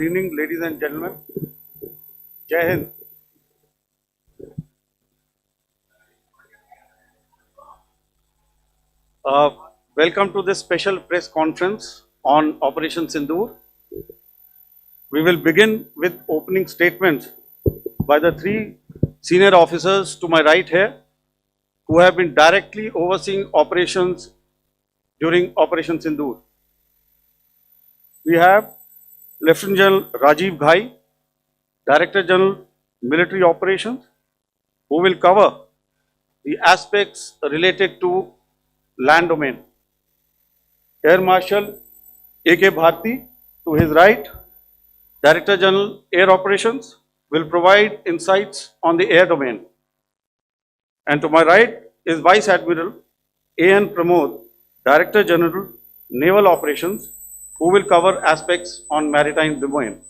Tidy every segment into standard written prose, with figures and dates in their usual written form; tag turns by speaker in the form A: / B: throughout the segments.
A: Good evening, ladies and gentlemen. Jai Hind. Welcome to this special press conference on Operation Sindoor. We will begin with opening statements by the three senior officers to my right here, who have been directly overseeing operations during Operation Sindoor. We have Lieutenant General Rajiv Ghai, Director General Military Operations, who will cover the aspects related to land domain. Air Marshal A.K. Bharti, to his right, Director General Air Operations, will provide insights on the air domain. And to my right is Vice Admiral A.N. Pramod, Director General Naval Operations, who will cover aspects on maritime domain.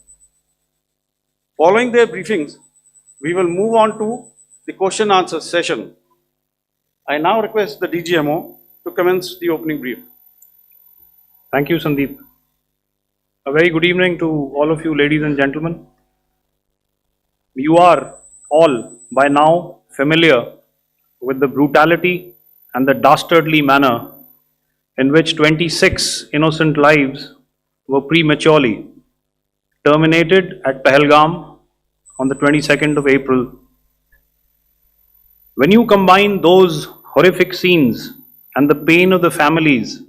A: Following their briefings, we will move on to the question answer session. I now request the DGMO to commence the opening brief.
B: Thank you, Sandeep. A very good evening to all of you, ladies and gentlemen. You are all by now familiar with the brutality and the dastardly manner in which 26 innocent lives were prematurely terminated at Pahalgam on the 22nd of April. When you combine those horrific scenes and the pain of the families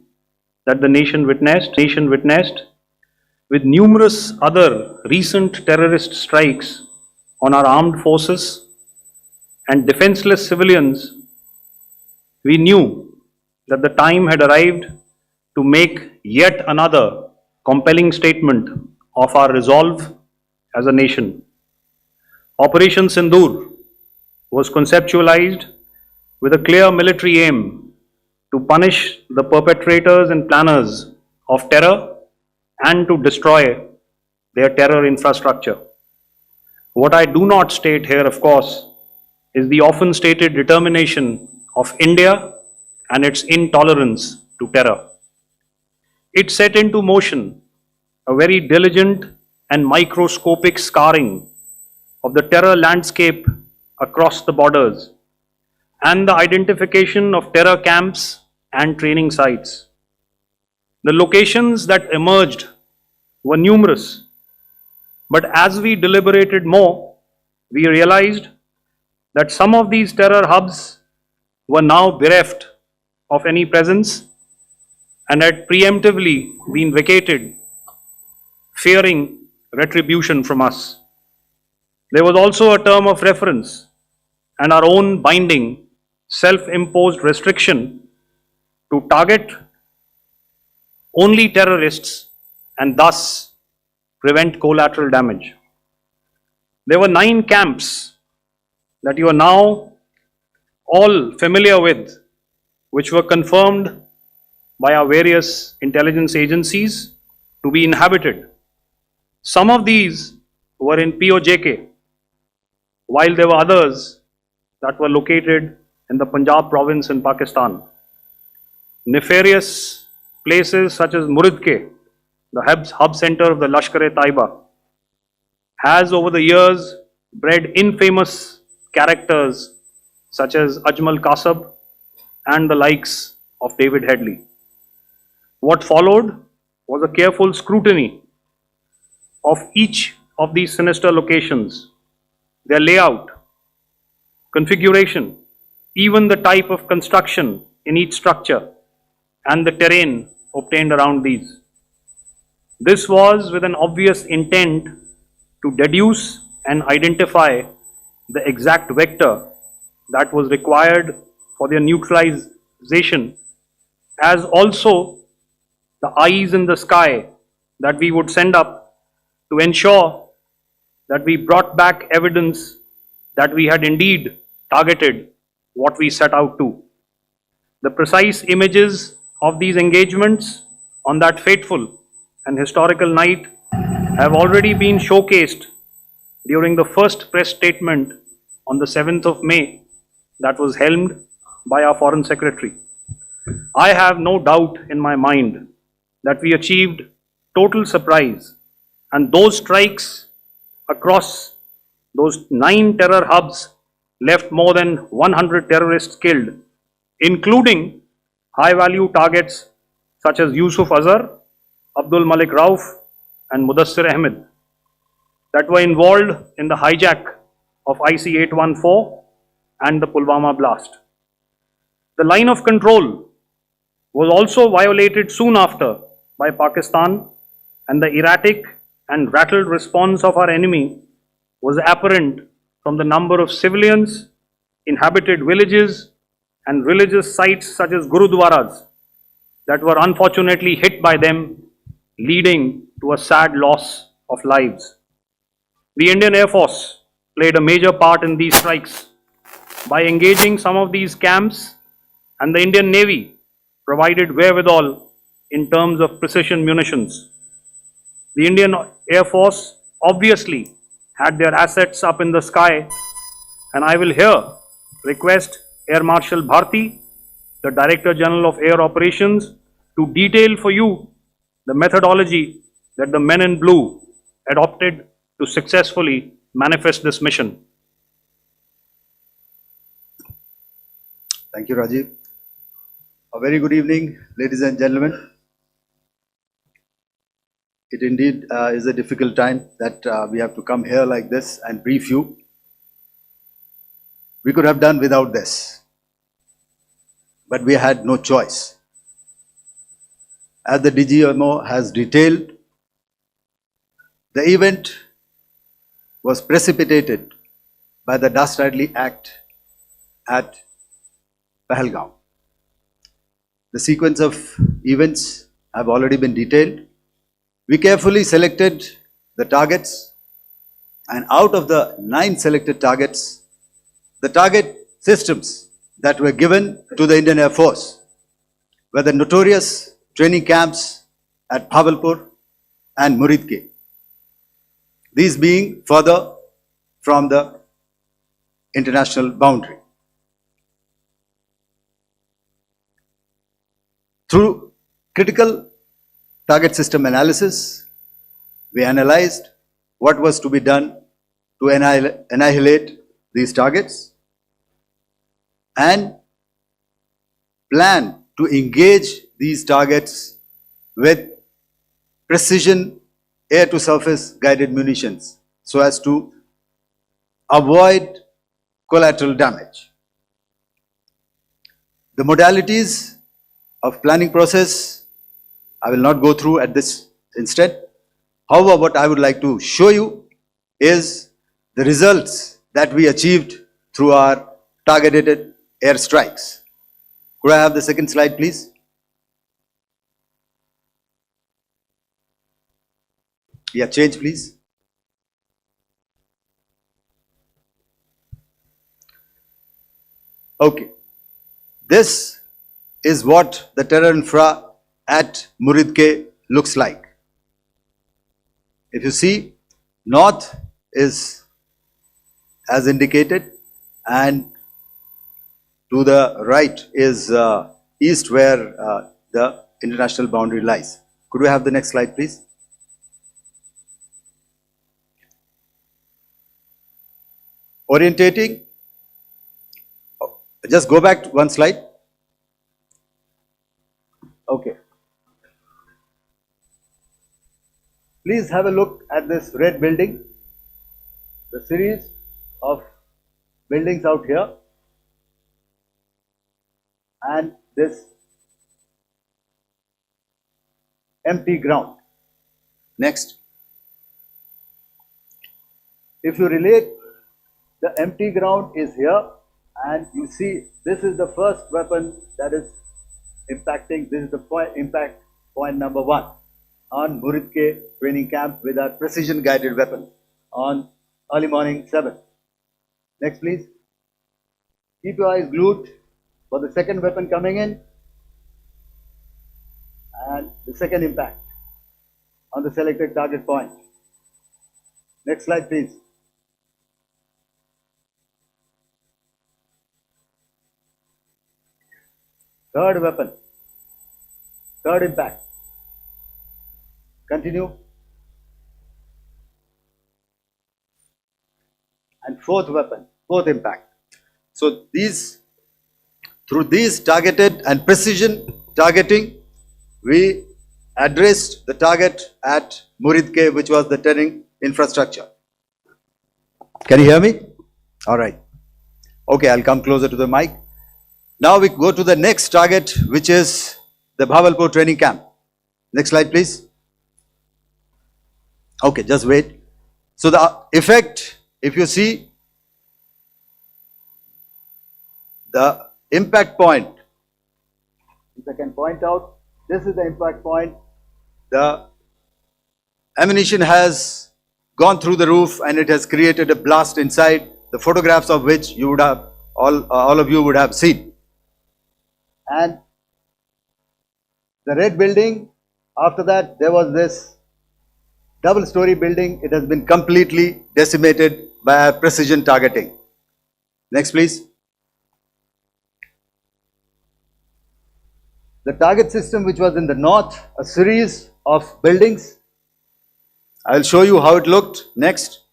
B: that the nation witnessed with numerous other recent terrorist strikes on our armed forces and defenseless civilians, we knew that the time had arrived to make yet another compelling statement of our resolve as a nation. Operation Sindoor was conceptualized with a clear military aim to punish the perpetrators and planners of terror and to destroy their terror infrastructure. What I do not state here, of course, is the often stated determination of India and its intolerance to terror. It set into motion a very diligent and microscopic scarring of the terror landscape across the borders and the identification of terror camps and training sites. The locations that emerged were numerous, but as we deliberated more, we realized that some of these terror hubs were now bereft of any presence and had preemptively been vacated, fearing retribution from us. There was also a term of reference and our own binding, self-imposed restriction to target only terrorists and thus prevent collateral damage. There were 9 camps that you are now all familiar with, which were confirmed by our various intelligence agencies to be inhabited. Some of these were in POJK, while there were others that were located in the Punjab province in Pakistan. Nefarious places such as Muridke, the hub center of the Lashkar-e-Taiba, has over the years bred infamous characters such as Ajmal Kasab and the likes of David Headley. What followed was a careful scrutiny of each of these sinister locations, their layout, configuration, even the type of construction in each structure, and the terrain obtained around these. This was with an obvious intent to deduce and identify the exact vector that was required for their neutralization, as also the eyes in the sky that we would send up to ensure that we brought back evidence that we had indeed targeted what we set out to. The precise images of these engagements on that fateful and historical night have already been showcased during the first press statement on the 7th of May that was helmed by our Foreign Secretary. I have no doubt in my mind that we achieved total surprise And those strikes across those 9 terror hubs left more than 100 terrorists killed, including high-value targets such as Yusuf Azhar, Abdul Malik Rauf, and Mudassir Ahmed that were involved in the hijack of IC-814 and the Pulwama blast. The line of control was also violated soon after by Pakistan, and the erratic and rattled response of our enemy was apparent from the number of civilians, inhabited villages, and religious sites such as Gurudwaras that were unfortunately hit by them, leading to a sad loss of lives. The Indian Air Force played a major part in these strikes by engaging some of these camps, and the Indian Navy provided wherewithal in terms of precision munitions. The Indian Air Force obviously had their assets up in the sky, and I will here request Air Marshal Bharti, the Director General of Air Operations, to detail for you the methodology that the men in blue adopted to successfully manifest this mission.
C: Thank you, Rajiv. A very good evening, ladies and gentlemen. It indeed is a difficult time that we have to come here like this and brief you. We could have done without this, but we had no choice. As the Dgmo has detailed, the event was precipitated by the dastardly act at Pahलग. The sequence of events have already been detailed. We carefully selected the targets, and out of the 9 selected targets, the target systems that were given to the Indian Air Force were the notorious training camps at Bhavalpur and Muridke, these being further from the international boundary. Through critical target system analysis, we analyzed what was to be done to annihilate these targets and plan to engage these targets with precision air-to-surface guided munitions so as to avoid collateral damage. The modalities of planning process I will not go through at this instant. However, what I would like to show you is the results that we achieved through our targeted air strikes. Could I have the second slide, please? Yeah, change, please. Okay. This is what the terror infra at Muridke looks like. If you see, north is as indicated, and to the right is east, where the international boundary lies. Could we have the next slide, please? Orientating. Just go back one slide. Okay. Please have a look at this red building, the series of buildings out here, and this empty ground. Next. If you relate, the empty ground is here, and you see this is the first weapon that is impacting. This is the impact point number 1 on Muridke training camp with our precision guided weapon on early morning 7. Next, please. Keep your eyes glued for the second weapon coming in and the second impact on the selected target point. Next slide, please. Third weapon, third impact. Continue. and fourth weapon, fourth impact. So through these targeted and precision targeting, we addressed the target at Muridke, which was the turning infrastructure. Can you hear me? All right. Okay, I'll come closer to the mic. Now we go to the next target, which is the Bhavalpur training camp. Next slide, please. Okay, just wait. So the effect, if you see, the impact point, if I can point out, this is the impact point. The ammunition has gone through the roof and it has created a blast inside, the photographs of which you would have, all of you would have seen. And the red building, after that there was this double-story building. It has been completely decimated by our precision targeting. Next, please. The target system, which was in the north, a series of buildings. I will show you how it looked. Next.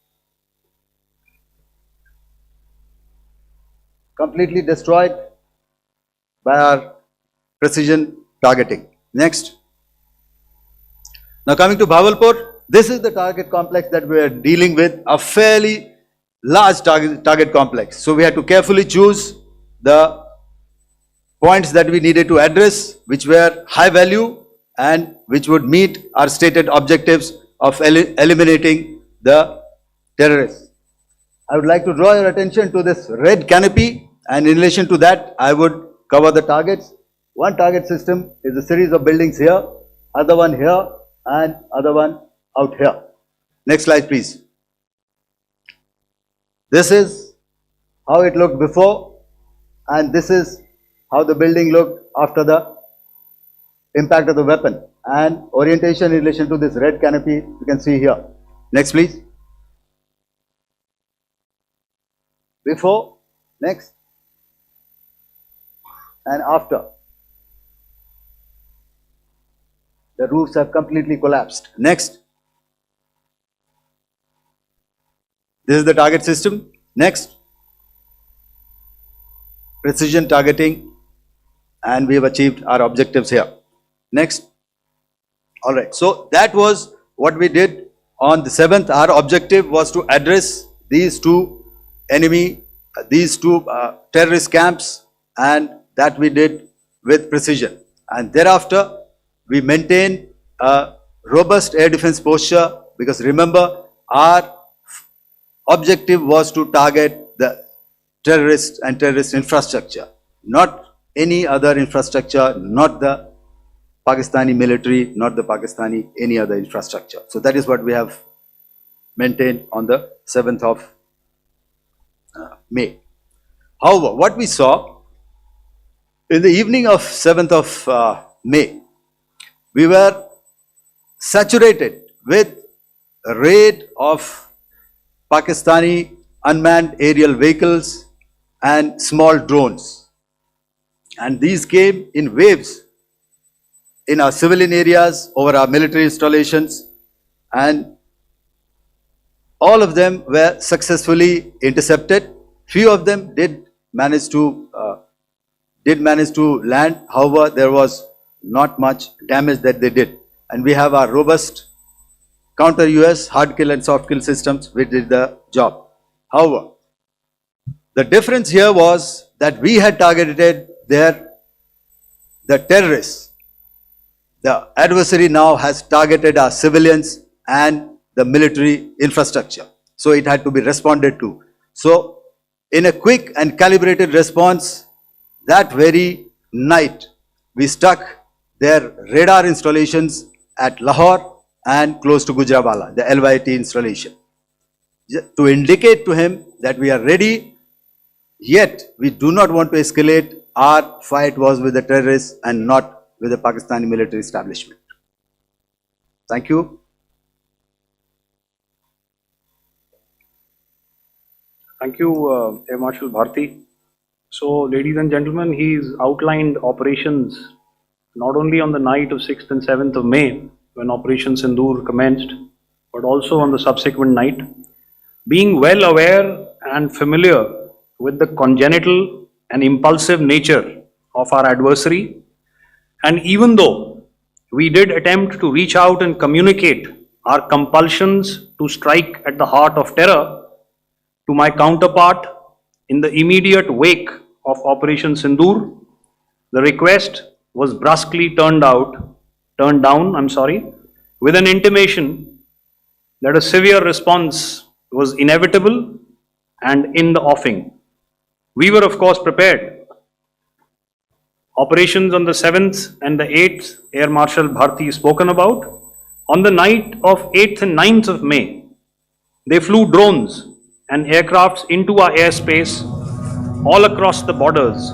C: Completely destroyed by our precision targeting. Next. Now coming to Bhavalpur, this is the target complex that we are dealing with, a fairly large target complex. So we had to carefully choose the points that we needed to address, which were high value and which would meet our stated objectives of eliminating the terrorists. I would like to draw your attention to this red canopy, and in relation to that, I would cover the targets. One target system is a series of buildings here, other one here, and other one out here. Next slide, please. This is how it looked before, and this is how the building looked after the impact of the weapon, and orientation in relation to this red canopy you can see here. Next, please. Before, next, and after. The roofs have completely collapsed. Next. This is the target system. Next. Precision targeting, and we have achieved our objectives here. Next. All right. So that was what we did on the 7th. Our objective was to address these two terrorist camps, and that we did with precision. And thereafter, we maintained a robust air defense posture, because remember, our objective was to target the terrorists and terrorist infrastructure, not any other infrastructure, not the Pakistani military, not the Pakistani any other infrastructure. So that is what we have maintained on the 7th of May. However, what we saw in the evening of 7th of May, we were saturated with a raid of Pakistani unmanned aerial vehicles and small drones. And these came in waves in our civilian areas, over our military installations, and all of them were successfully intercepted. Few of them did manage to land. However, there was not much damage that they did. And we have our robust counter-US hard kill and soft kill systems which did the job. However, the difference here was that we had targeted the terrorists. The adversary now has targeted our civilians and the military infrastructure. So it had to be responded to. So in a quick and calibrated response, that very night, we struck their radar installations at Lahore and close to Gujranwala, the LYT installation, to indicate to him that we are ready, yet we do not want to escalate. Our fight was with the terrorists and not with the Pakistani military establishment. Thank you.
B: Thank you, Air Marshal Bharti. So, ladies and gentlemen, he's outlined operations not only on the night of 6th and 7th of May, when Operation Sindoor commenced, but also on the subsequent night. Being well aware and familiar with the congenital and impulsive nature of our adversary, and even though we did attempt to reach out and communicate our compulsions to strike at the heart of terror to my counterpart in the immediate wake of Operation Sindoor, the request was brusquely turned down, with an intimation that a severe response was inevitable and in the offing. We were, of course, prepared. Operations on the 7th and the 8th, Air Marshal Bharti spoken about. On the night of 8th and 9th of May, they flew drones and aircrafts into our airspace all across the borders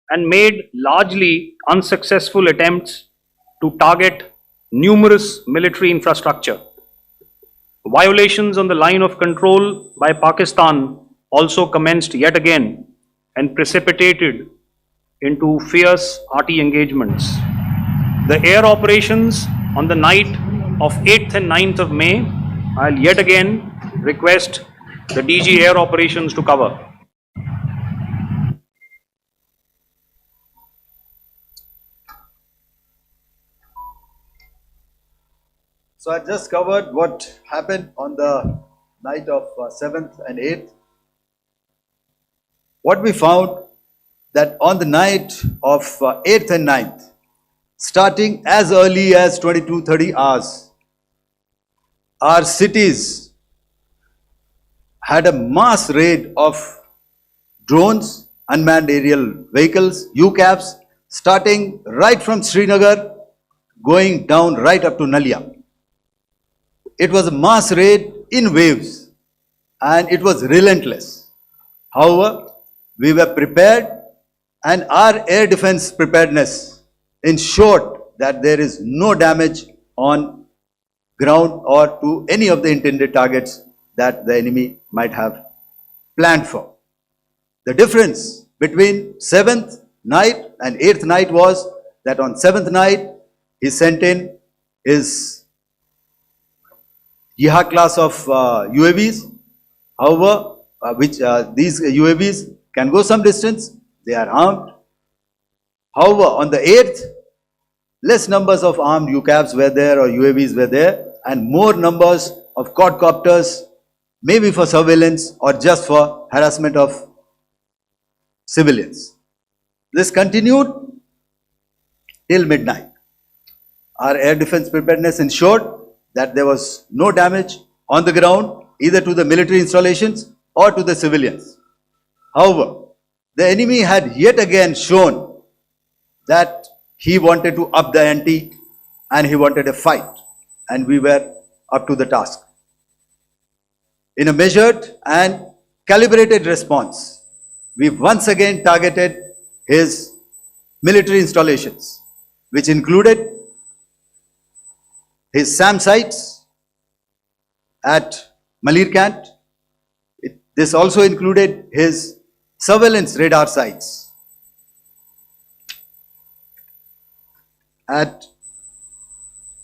B: and made largely unsuccessful attempts to target numerous military infrastructure. Violations on the line of control by Pakistan also commenced yet again and precipitated into fierce arty engagements. The air operations on the night of 8th and 9th of May, I'll yet again request the DG Air Operations to cover.
C: So I just covered what happened on the night of 7th and 8th. What we found that on the night of 8th and 9th, starting as early as 22:30 hours, our cities had a mass raid of drones, unmanned aerial vehicles, UCAVs, starting right from Srinagar, going down right up to Nalia. It was a mass raid in waves and it was relentless. However, we were prepared and our air defense preparedness ensured that there is no damage on ground or to any of the intended targets that the enemy might have planned for. The difference between 7th night and 8th night was that on 7th night he sent in his Yeha class of UAVs, however, these UAVs can go some distance, they are armed. However, on the 8th, less numbers of armed UCAVs were there or UAVs were there and more numbers of quadcopters, maybe for surveillance or just for harassment of civilians. This continued till midnight. Our air defense preparedness ensured that there was no damage on the ground either to the military installations or to the civilians. However, the enemy had yet again shown that he wanted to up the ante and he wanted a fight, and we were up to the task. In a measured and calibrated response, we once again targeted his military installations, which included his SAM sites at Malirkant. This also included his surveillance radar sites at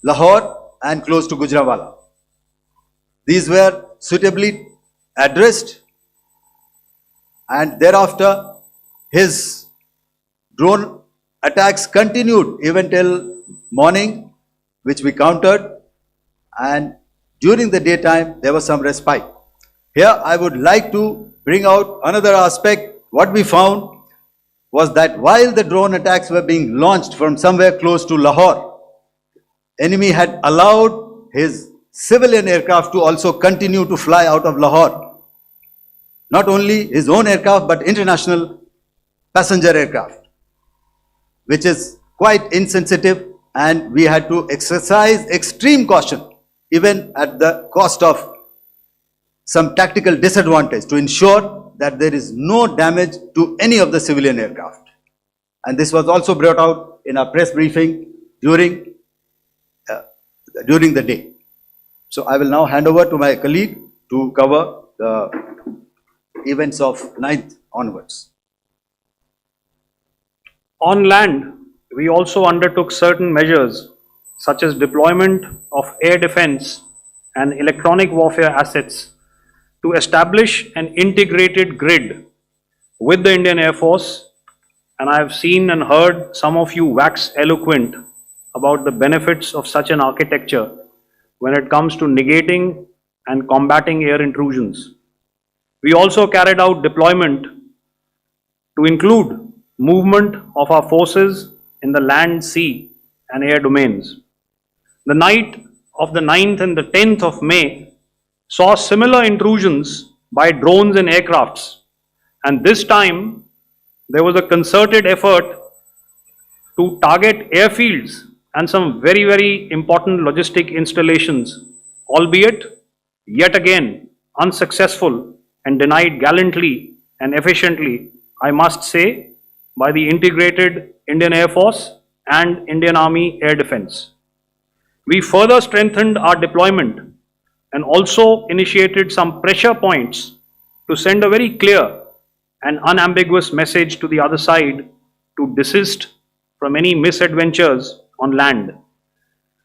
C: Lahore and close to Gujranwala. These were suitably addressed, and thereafter his drone attacks continued even till morning, which we countered, and during the daytime there was some respite. Here I would like to bring out another aspect. What we found was that while the drone attacks were being launched from somewhere close to Lahore, enemy had allowed his civilian aircraft to also continue to fly out of Lahore. Not only his own aircraft but international passenger aircraft, which is quite insensitive, and we had to exercise extreme caution even at the cost of some tactical disadvantage to ensure that there is no damage to any of the civilian aircraft. And this was also brought out in our press briefing during the day. So I will now hand over to my colleague to cover the events of 9th onwards.
B: On land, we also undertook certain measures such as deployment of air defense and electronic warfare assets to establish an integrated grid with the Indian Air Force, and I have seen and heard some of you wax eloquent about the benefits of such an architecture when it comes to negating and combating air intrusions. We also carried out deployment to include movement of our forces in the land, sea, and air domains. The night of the 9th and the 10th of May saw similar intrusions by drones and aircrafts, and this time there was a concerted effort to target airfields and some very, very important logistic installations, albeit yet again unsuccessful and denied gallantly and efficiently, I must say, by the integrated Indian Air Force and Indian Army Air Defense. We further strengthened our deployment and also initiated some pressure points to send a very clear and unambiguous message to the other side to desist from any misadventures on land.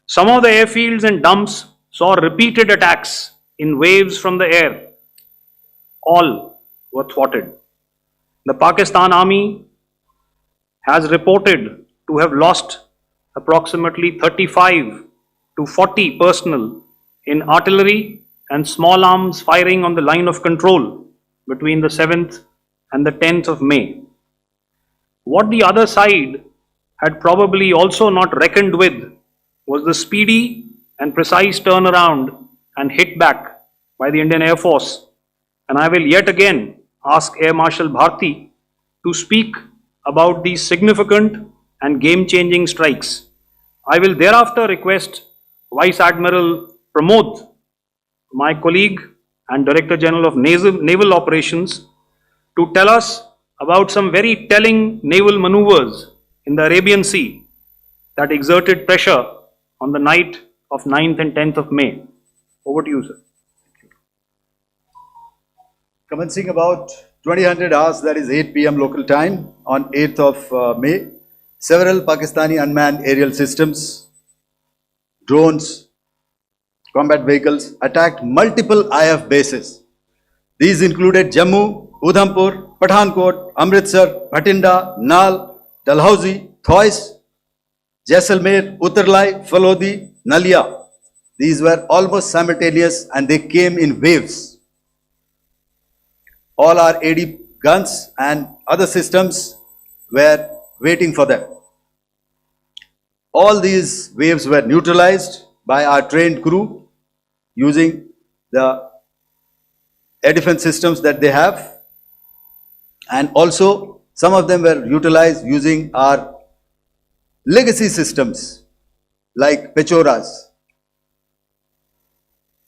B: Some of the airfields and dumps saw repeated attacks in waves from the air. All were thwarted. The Pakistan Army has reported to have lost approximately 35 to 40 personnel in artillery and small arms firing on the line of control between the 7th and the 10th of May. What the other side had probably also not reckoned with was the speedy and precise turnaround and hit back by the Indian Air Force. And I will yet again ask Air Marshal Bharti to speak about these significant and game-changing strikes. I will thereafter request Vice Admiral Pramod, my colleague and Director General of Naval Operations, to tell us about some very telling naval maneuvers in the Arabian Sea that exerted pressure on the night of 9th and 10th of May. Over to you, sir.
C: Commencing about 2000 hours, that is 8 p.m. local time, on 8th of May, several Pakistani unmanned aerial systems, drones, combat vehicles attacked multiple IF bases. These included Jammu, Udhampur, Pathankot, Amritsar, Bhatinda, Nal, Dalhousie, Thois, Jaisalmer, Uttarlai, Falodi, Nalia. These were almost simultaneous and they came in waves. All our AD guns and other systems were waiting for them. All these waves were neutralized by our trained crew using the air defense systems that they have, and also some of them were utilized using our legacy systems like Pechoras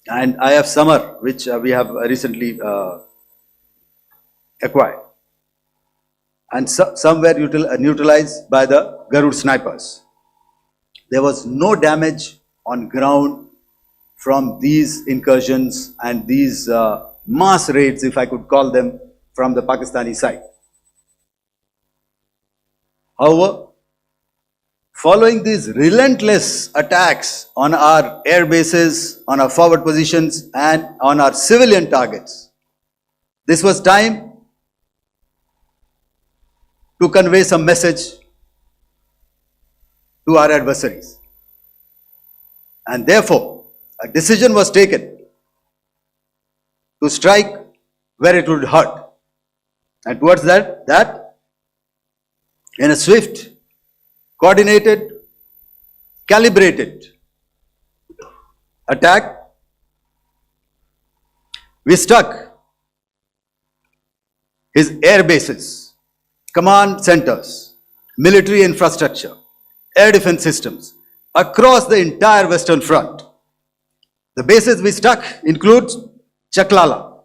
C: and IF Summer, which we have recently acquired, and some were neutralized by the Garud snipers. There was no damage on ground from these incursions and these mass raids, if I could call them, from the Pakistani side. However, following these relentless attacks on our air bases, on our forward positions and on our civilian targets, this was time to convey some message to our adversaries. And therefore, a decision was taken to strike where it would hurt. And towards that, in a swift, coordinated, calibrated attack, we struck his air bases, command centers, military infrastructure, air defense systems across the entire Western Front. The bases we struck include Chaklala,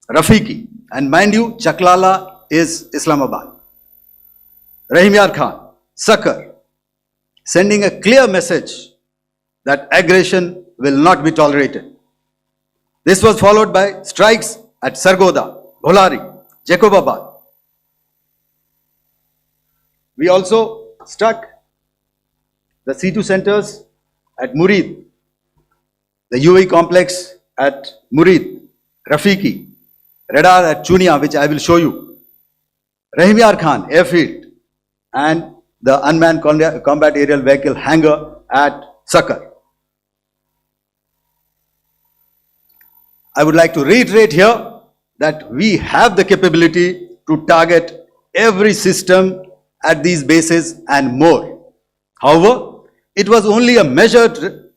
C: Rafiki, and mind you, Chaklala is Islamabad, Rahim Yar Khan, Sakar, sending a clear message that aggression will not be tolerated. This was followed by strikes at Sargoda, Bholari, Jacobabad. We also struck the C2 centers at Murid, the UAE complex at Murid, Rafiki, radar at Chunia, which I will show you, Rahimyar Khan airfield, and the unmanned combat aerial vehicle hangar at Sakar. I would like to reiterate here that we have the capability to target every system at these bases and more. However, it was only a measured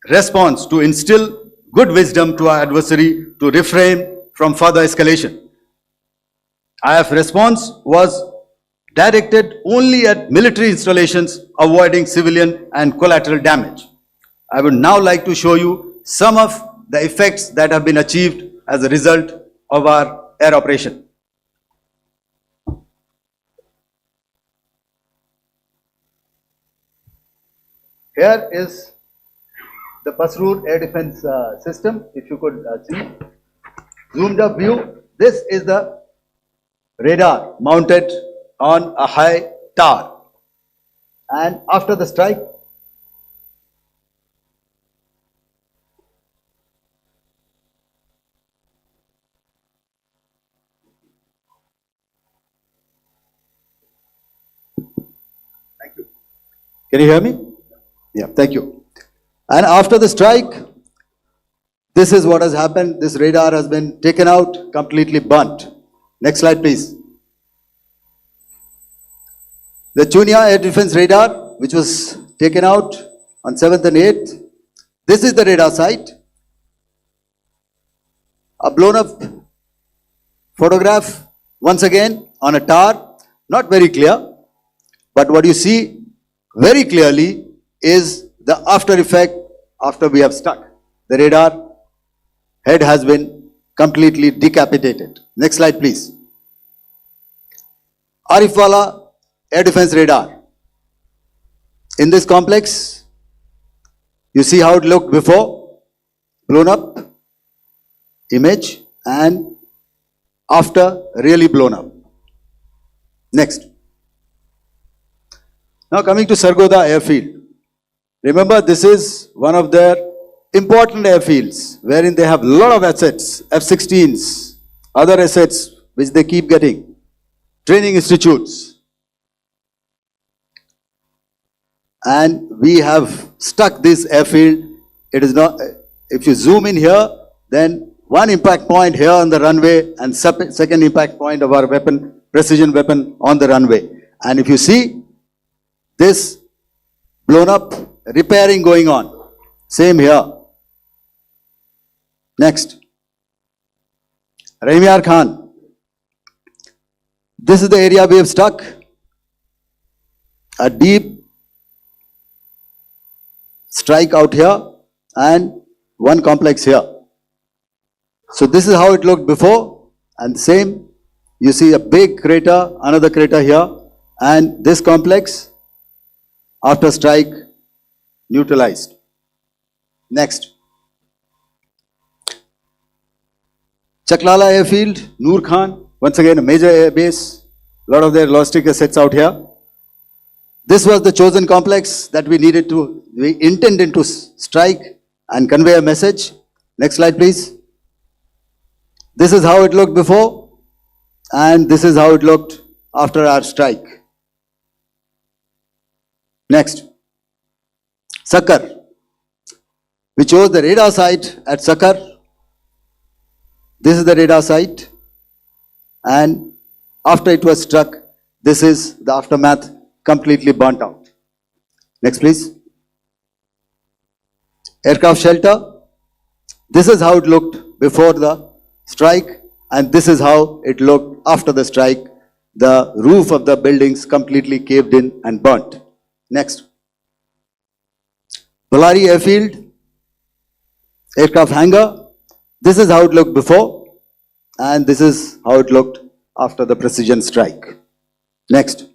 C: response to instill good wisdom to our adversary to refrain from further escalation. IF response was directed only at military installations, avoiding civilian and collateral damage. I would now like to show you some of the effects that have been achieved as a result of our air operation. Here is the Pasroor air defense system. If you could see, zoomed up view, this is the radar mounted on a high tower. And after the strike, thank you. Can you hear me? Yeah, thank you. And after the strike, this is what has happened. This radar has been taken out, completely burnt. Next slide, please. The Chunia air defense radar, which was taken out on 7th and 8th. This is the radar site. A blown up photograph, once again, on a tower. Not very clear, but what you see very clearly is the after effect after we have struck. The radar head has been completely decapitated. Next slide, please. Arifwala air defense radar. In this complex, you see how it looked before, blown up image, and after really blown up. Next. Now coming to Sargodha airfield. Remember, this is one of their important airfields wherein they have a lot of assets, F-16s, other assets which they keep getting, training institutes. And we have stuck this airfield. It is not, if you zoom in here, then one impact point here on the runway and second impact point of our weapon, precision weapon on the runway. And if you see this blown up, repairing going on. Same here. Next. Rahimyar Khan. This is the area we have stuck. A deep strike out here and one complex here. So this is how it looked before, and same, you see a big crater, another crater here, and this complex after strike neutralized. Next. Chaklala airfield, Noor Khan, once again a major air base, a lot of their logistic assets out here. This was the chosen complex that we intended to strike and convey a message. Next slide, please. This is how it looked before, and this is how it looked after our strike. Next. Sakar. We chose the radar site at Sakar. This is the radar site, and after it was struck, this is the aftermath, completely burnt out. Next, please. Aircraft shelter. This is how it looked before the strike, and this is how it looked after the strike. The roof of the buildings completely caved in and burnt. Next. Ballari airfield, aircraft hangar. This is how it looked before, and this is how it looked after the precision strike. Next.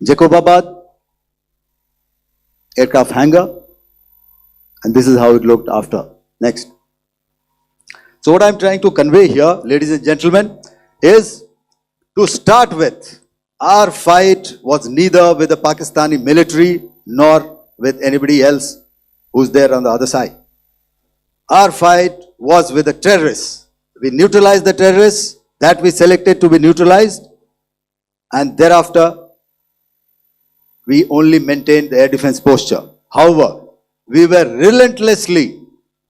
C: Jacobabad, aircraft hangar, and this is how it looked after. Next. So what I'm trying to convey here, ladies and gentlemen, is to start with, Our fight was neither with the Pakistani military nor with anybody else who's there on the other side. Our fight was with the terrorists. We neutralized the terrorists that we selected to be neutralized, and thereafter we only maintained the air defense posture. However, we were relentlessly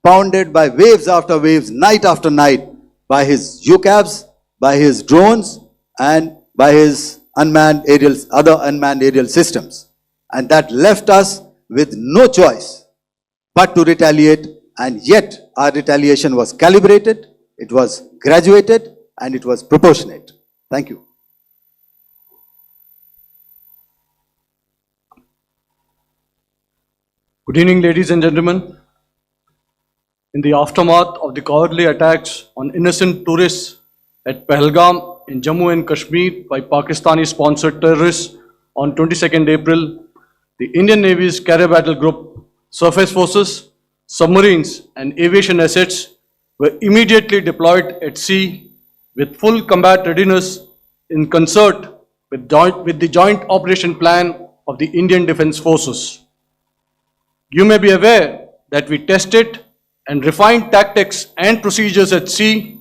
C: pounded by waves after waves, night after night, by his UCAVs, by his drones, and by his other unmanned aerial systems. And that left us with no choice but to retaliate, and yet our retaliation was calibrated, it was graduated, and it was proportionate. Thank you.
D: Good evening, ladies and gentlemen. In the aftermath of the cowardly attacks on innocent tourists at Pahlegam in Jammu and Kashmir by Pakistani-sponsored terrorists on 22nd April, the Indian Navy's Carrier Battle Group, surface forces, submarines and aviation assets were immediately deployed at sea with full combat readiness in concert with the joint operation plan of the Indian Defence Forces. You may be aware that we tested and refined tactics and procedures at sea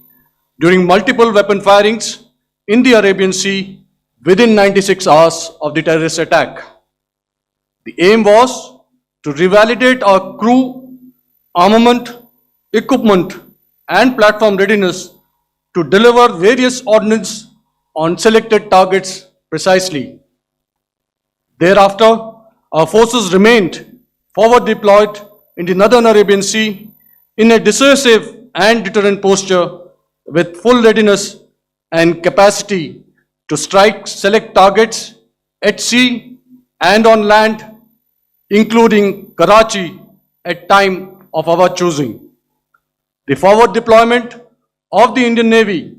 D: during multiple weapon firings in the Arabian Sea within 96 hours of the terrorist attack. The aim was to revalidate our crew, armament, equipment and platform readiness to deliver various ordnance on selected targets precisely. Thereafter, our forces remained forward deployed in the Northern Arabian Sea in a dissuasive and deterrent posture with full readiness and capacity to strike select targets at sea and on land, including Karachi at time of our choosing. The forward deployment of the Indian Navy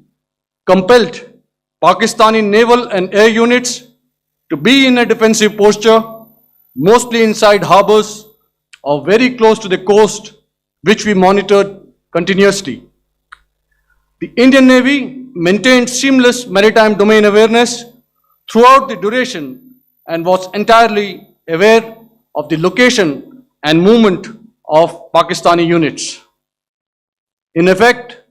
D: compelled Pakistani naval and air units to be in a defensive posture, mostly inside harbors or very close to the coast, which we monitored continuously. The Indian Navy maintained seamless maritime domain awareness throughout the duration and was entirely aware of the location and movement of Pakistani units. In effect,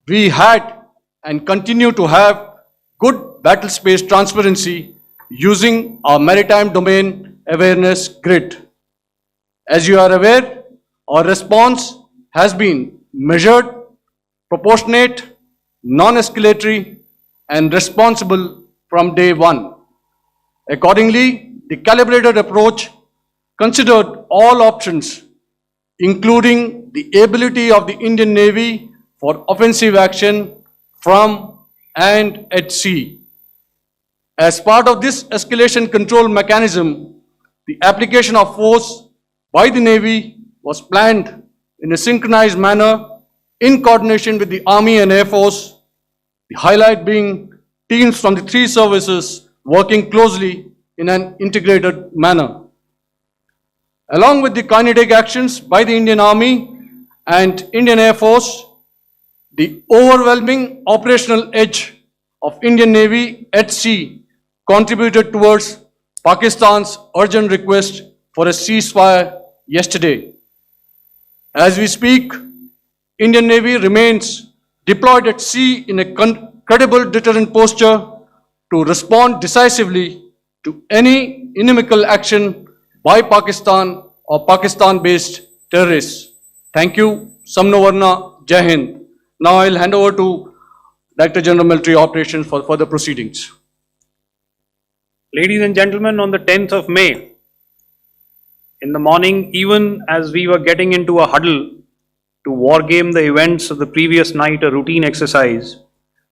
D: we had and continue to have good battle space transparency using our maritime domain awareness grid. As you are aware, our response has been measured, proportionate, non-escalatory, and responsible from day one. Accordingly, the calibrated approach considered all options, including the ability of the Indian Navy for offensive action from and at sea. As part of this escalation control mechanism, the application of force by the Navy was planned in a synchronized manner in coordination with the Army and Air Force, the highlight being teams from the three services working closely in an integrated manner. Along with the kinetic actions by the Indian Army and Indian Air Force, the overwhelming operational edge of Indian Navy at sea contributed towards Pakistan's urgent request for a ceasefire yesterday. As we speak, Indian Navy remains deployed at sea in a credible deterrent posture to respond decisively to any inimical action by Pakistan or Pakistan-based terrorists. Thank you. Samno Varna, Jai Hind. Now I'll hand over to Director General Military Operations for further proceedings.
B: Ladies and gentlemen, on the 10th of May, in the morning, even as we were getting into a huddle to wargame the events of the previous night, a routine exercise,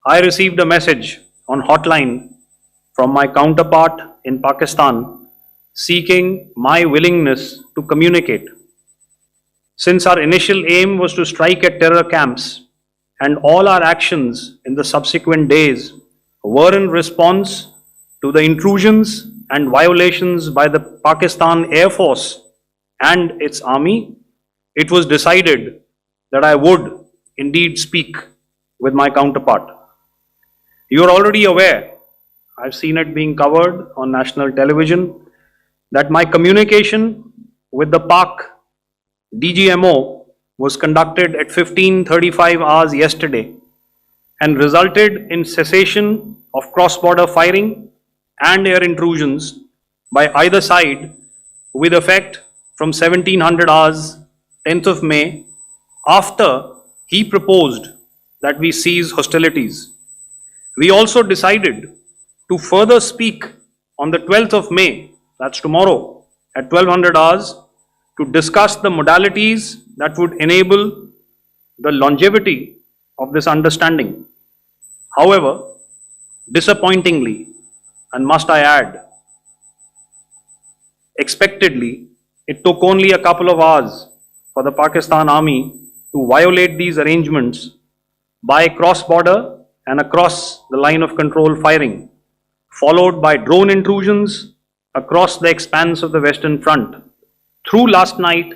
B: I received a message on hotline from my counterpart in Pakistan seeking my willingness to communicate. Since our initial aim was to strike at terror camps, and all our actions in the subsequent days were in response to the intrusions and violations by the Pakistan Air Force and its army, it was decided that I would indeed speak with my counterpart. You are already aware I've seen it being covered on national television, that my communication with the Pak Dgmo was conducted at 15:35 hours yesterday and resulted in cessation of cross-border firing and air intrusions by either side with effect from 1700 hours 10th of May, after he proposed that we cease hostilities. We also decided to further speak on the 12th of May, that's tomorrow, at 1200 hours, to discuss the modalities that would enable the longevity of this understanding. However, disappointingly, and must I add, expectedly, it took only a couple of hours for the Pakistan Army to violate these arrangements by cross-border and across the line of control firing, followed by drone intrusions across the expanse of the Western Front through last night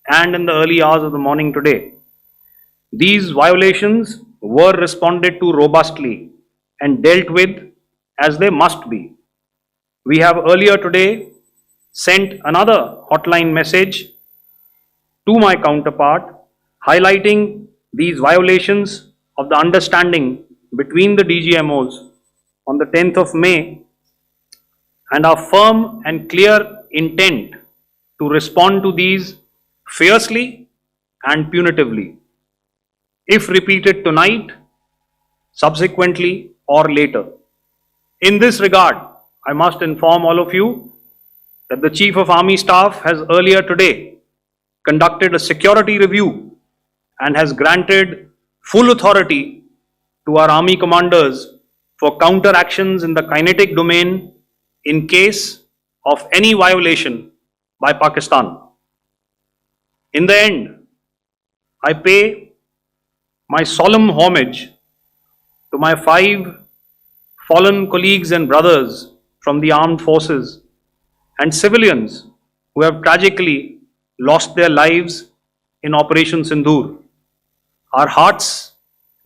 B: and in the early hours of the morning today. These violations were responded to robustly and dealt with as they must be. We have earlier today sent another hotline message to my counterpart highlighting these violations of the understanding between the DGMOs on the 10th of May and our firm and clear intent to respond to these fiercely and punitively, if repeated tonight, subsequently or later. In this regard, I must inform all of you that the Chief of Army Staff has earlier today conducted a security review and has granted full authority to our army commanders for counter actions in the kinetic domain in case of any violation by Pakistan. In the end, I pay my solemn homage to my 5 fallen colleagues and brothers from the armed forces and civilians who have tragically lost their lives in Operation Sindoor. Our hearts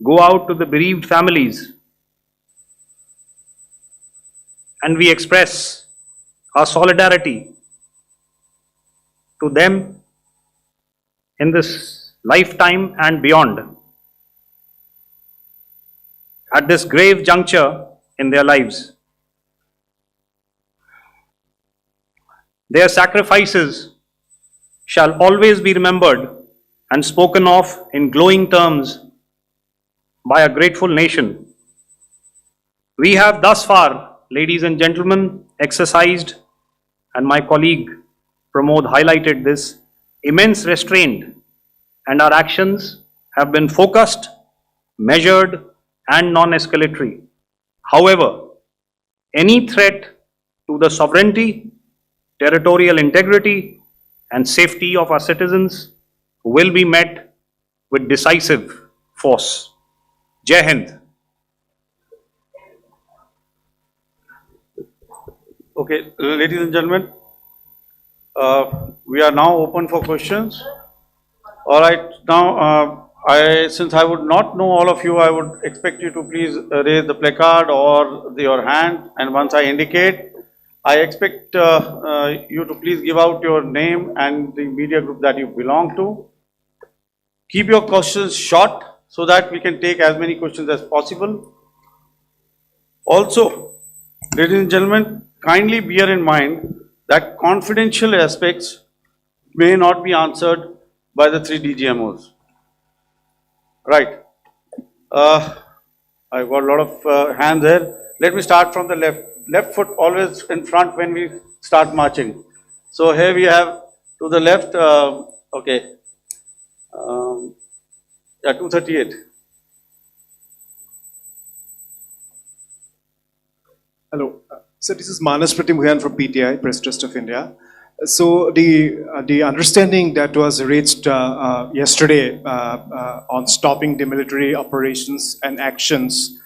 B: go out to the bereaved families and we express our solidarity to them in this lifetime and beyond at this grave juncture in their lives. Their sacrifices shall always be remembered and spoken of in glowing terms by a grateful nation. We have thus far, ladies and gentlemen, exercised, and my colleague Pramod highlighted this, immense restraint, and our actions have been focused, measured, and non-escalatory. However, any threat to the sovereignty, territorial integrity, and safety of our citizens will be met with decisive force. Jai Hind.
A: Okay, ladies and gentlemen, we are now open for questions. All right, now since I would not know all of you, I would expect you to please raise the placard or your hand, and once I indicate, I expect you to please give out your name and the media group that you belong to. Keep your questions short so that we can take as many questions as possible. Also, ladies and gentlemen, kindly bear in mind that confidential aspects may not be answered by the 3 DGMOs. Right. I got a lot of hands there. Let me start from the left. Left foot always in front when we start marching. So here we have to the left, okay, 238.
E: Hello. So this is Manas Pratimhuyan from PTI, Press Trust of India. So the understanding that was reached yesterday on stopping the military operations and actions,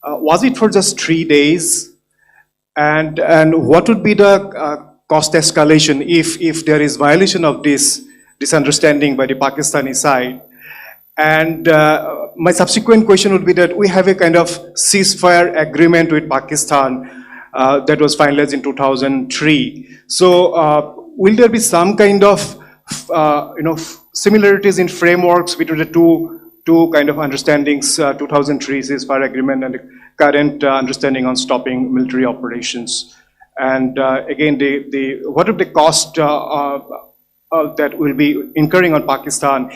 E: was it for just 3 days? And what would be the cost escalation if there is violation of this understanding by the Pakistani side? And my subsequent question would be that we have a kind of ceasefire agreement with Pakistan that was finalized in 2003. So will there be some kind of similarities in frameworks between the two kind of understandings, 2003 ceasefire agreement and the current understanding on stopping military operations? And again, what are the cost that will be incurring on Pakistan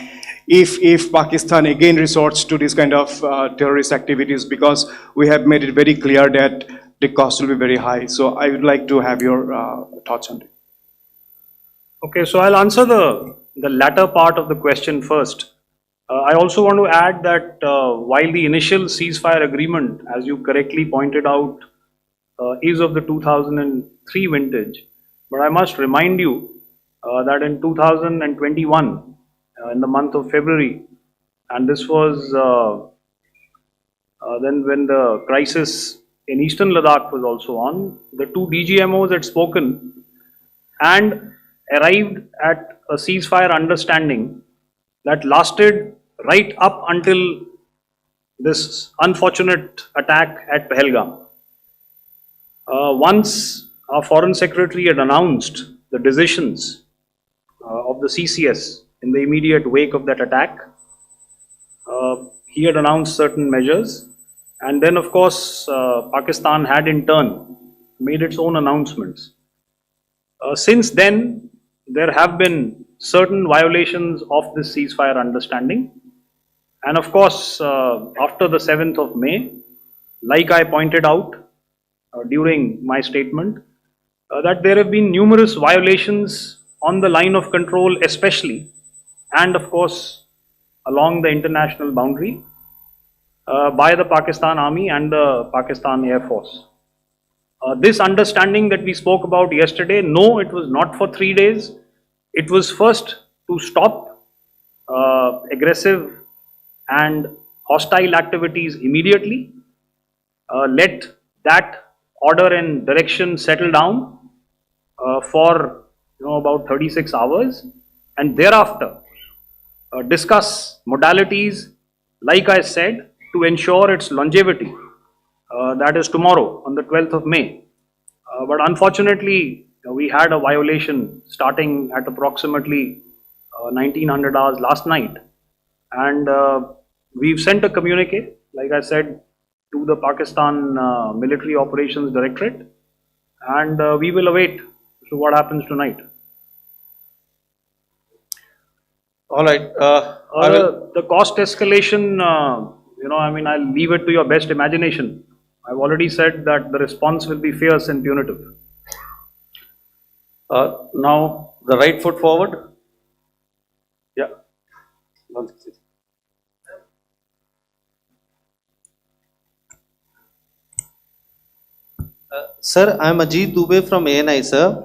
E: if Pakistan again resorts to this kind of terrorist activities, because we have made it very clear that the cost will be very high. So I would like to have your thoughts on it.
B: Okay, so I'll answer the latter part of the question first. I also want to add that while the initial ceasefire agreement, as you correctly pointed out, is of the 2003 vintage, but I must remind you that in 2021, in the month of February, and this was then when the crisis in eastern Ladakh was also on, the two DGMOs had spoken and arrived at a ceasefire understanding that lasted right up until this unfortunate attack at Pahalgam. Once our Foreign Secretary had announced the decisions of the CCS in the immediate wake of that attack, he had announced certain measures, and then of course Pakistan had in turn made its own announcements. Since then, there have been certain violations of this ceasefire understanding, and of course after the 7th of May, like I pointed out during my statement, that there have been numerous violations on the line of control especially, and of course along the international boundary by the Pakistan Army and the Pakistan Air Force. This understanding that we spoke about yesterday, no, it was not for 3 days. It was first to stop aggressive and hostile activities immediately, let that order and direction settle down for about 36 hours, and thereafter discuss modalities, like I said, to ensure its longevity. That is tomorrow on the 12th of May. But unfortunately, we had a violation starting at approximately 1900 hours last night, and we've sent a communique, like I said, to the Pakistan Military Operations Directorate, and we will await what happens tonight.
A: All right.
B: The cost escalation, I'll leave it to your best imagination. I've already said that the response will be fierce and punitive.
A: Now, the right foot forward. Yeah.
F: Sir, I am Ajit Dubey from ANI, sir.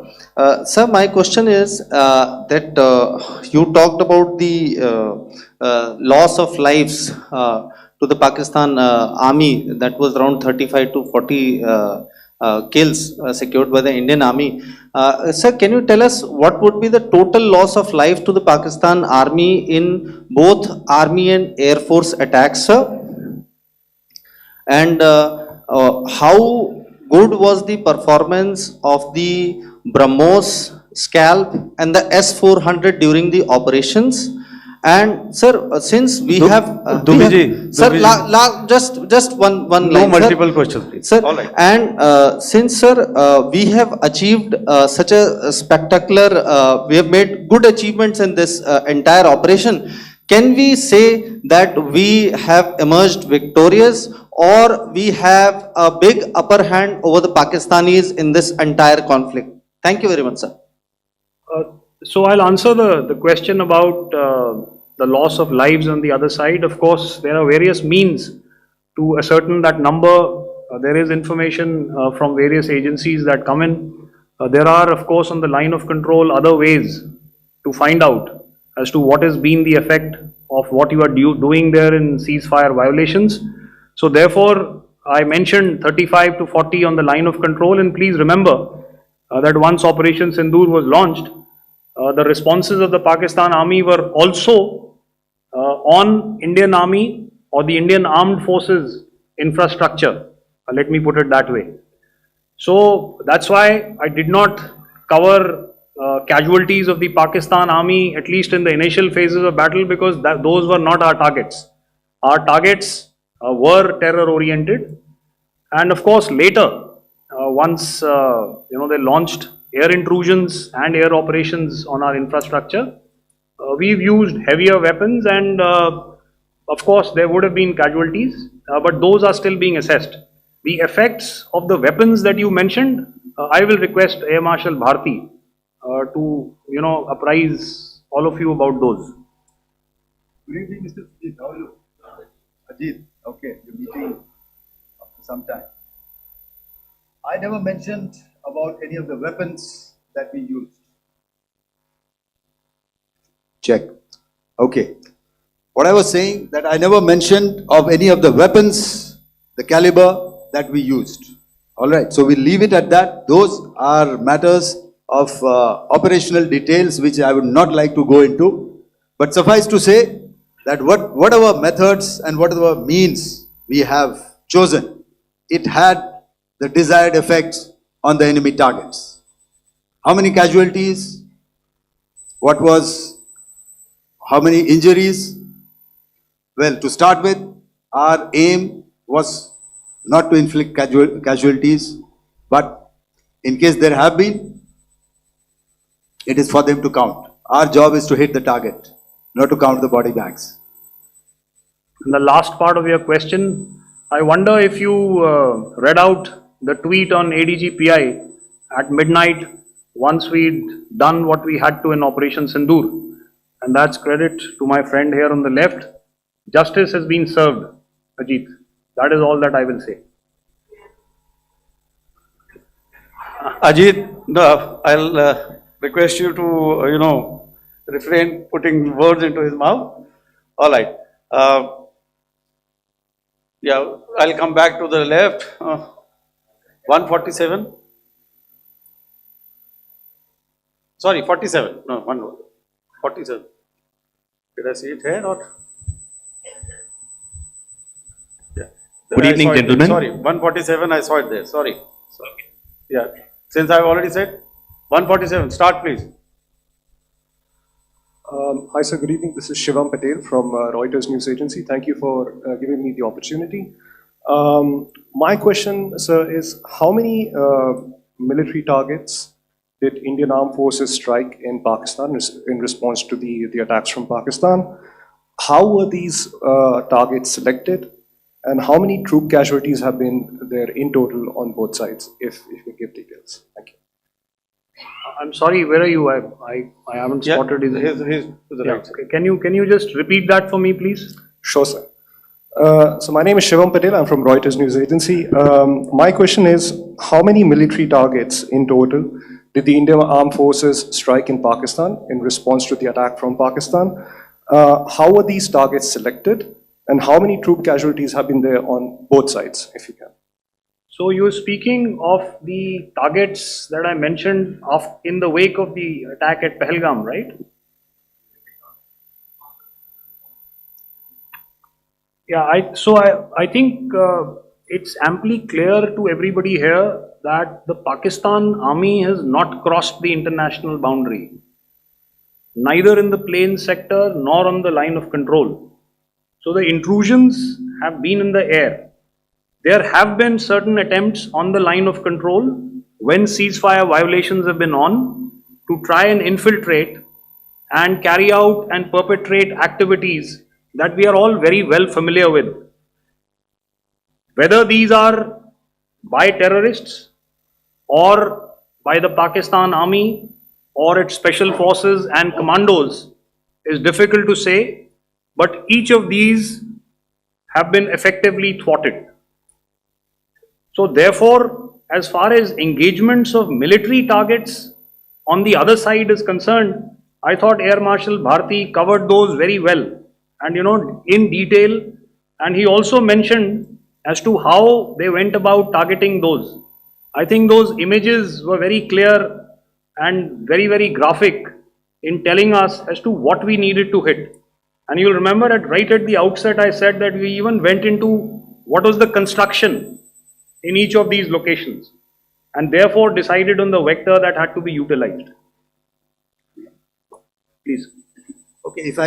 F: Sir, my question is that you talked about the loss of lives to the Pakistan army, that was around 35 to 40 kills secured by the Indian army. Sir, can you tell us what would be the total loss of life to the Pakistan army in both army and air force attacks, sir? And how good was the performance of the BrahMos, Scalp and the S-400 during the operations? And sir, since we have just one line,
A: no multiple questions, please.
F: Sir,
A: all right.
F: And since sir, we have achieved such a spectacular, we have made good achievements in this entire operation, can we say that we have emerged victorious, or we have a big upper hand over the Pakistanis in this entire conflict? Thank you very much, sir.
B: So I'll answer the question about the loss of lives on the other side. Of course, there are various means to ascertain that number. There is information from various agencies that come in. There are, of course, on the line of control, other ways to find out as to what has been the effect of what you are doing there in ceasefire violations. So therefore, I mentioned 35 to 40 on the line of control, and please remember that once Operation Sindoor was launched, the responses of the Pakistan Army were also on Indian Army or the Indian Armed Forces infrastructure. Let me put it that way. So that's why I did not cover casualties of the Pakistan Army, at least in the initial phases of battle, because those were not our targets. Our targets were terror oriented, and of course later, once they launched air intrusions and air operations on our infrastructure, we've used heavier weapons, and of course there would have been casualties, but those are still being assessed. The effects of the weapons that you mentioned, I will request Air Marshal Bharti to apprise all of you about those.
C: Good evening, Mr. Ajit. How are you? Ajit, okay, you're meeting after some time. I never mentioned about any of the weapons that we used. Check. Okay. What I was saying, that I never mentioned of any of the weapons, the caliber that we used. All right, so we'll leave it at that. Those are matters of operational details which I would not like to go into. But suffice to say that whatever methods and whatever means we have chosen, it had the desired effects on the enemy targets. How many casualties? How many injuries? Well, to start with, our aim was not to inflict casualties, but in case there have been, it is for them to count. Our job is to hit the target, not to count the body bags.
B: In the last part of your question, I wonder if you read out the tweet on ADG-PI at midnight once we'd done what we had to in Operation Sindoor. And that's credit to my friend here on the left. Justice has been served, Ajit. That is all that I will say.
A: Ajit, I'll request you to, refrain putting words into his mouth. All right. Yeah, I'll come back to the left. 147. Sorry, 47. No, 47. Did I see it here or? Yeah.
G: Good evening, gentlemen.
A: Sorry, 147. I saw it there. Sorry. Yeah. Since I've already said 147. Start, please.
E: Hi, sir. Good evening. This is Shivam Patel from Reuters News Agency. Thank you for giving me the opportunity. My question, sir, is how many military targets did Indian Armed Forces strike in Pakistan in response to the attacks from Pakistan? How were these targets selected? And how many troop casualties have been there in total on both sides, if you can give details? Thank you.
B: I'm sorry, where are you? I haven't spotted his.
A: His to the right.
B: Okay. Can you just repeat that for me, please?
E: Sure, sir. So my name is Shivam Patel. I'm from Reuters News Agency. My question is, how many military targets in total did the Indian Armed Forces strike in Pakistan in response to the attack from Pakistan? How were these targets selected? And how many troop casualties have been there on both sides, if you can?
B: So you're speaking of the targets that I mentioned in the wake of the attack at Pahalgam, right? Yeah, I think it's amply clear to everybody here that the Pakistan Army has not crossed the international boundary, neither in the plain sector nor on the line of control. So the intrusions have been in the air. There have been certain attempts on the line of control when ceasefire violations have been on to try and infiltrate and carry out and perpetrate activities that we are all very well familiar with. Whether these are by terrorists or by the Pakistan Army or its special forces and commandos is difficult to say, but each of these have been effectively thwarted. So therefore, as far as engagements of military targets on the other side is concerned, I thought Air Marshal Bharti covered those very well and in detail, and he also mentioned as to how they went about targeting those. I think those images were very clear and very, very graphic in telling us as to what we needed to hit. And you'll remember right at the outset, I said that we even went into what was the construction in each of these locations, and therefore decided on the vector that had to be utilized. Please.
C: Okay, if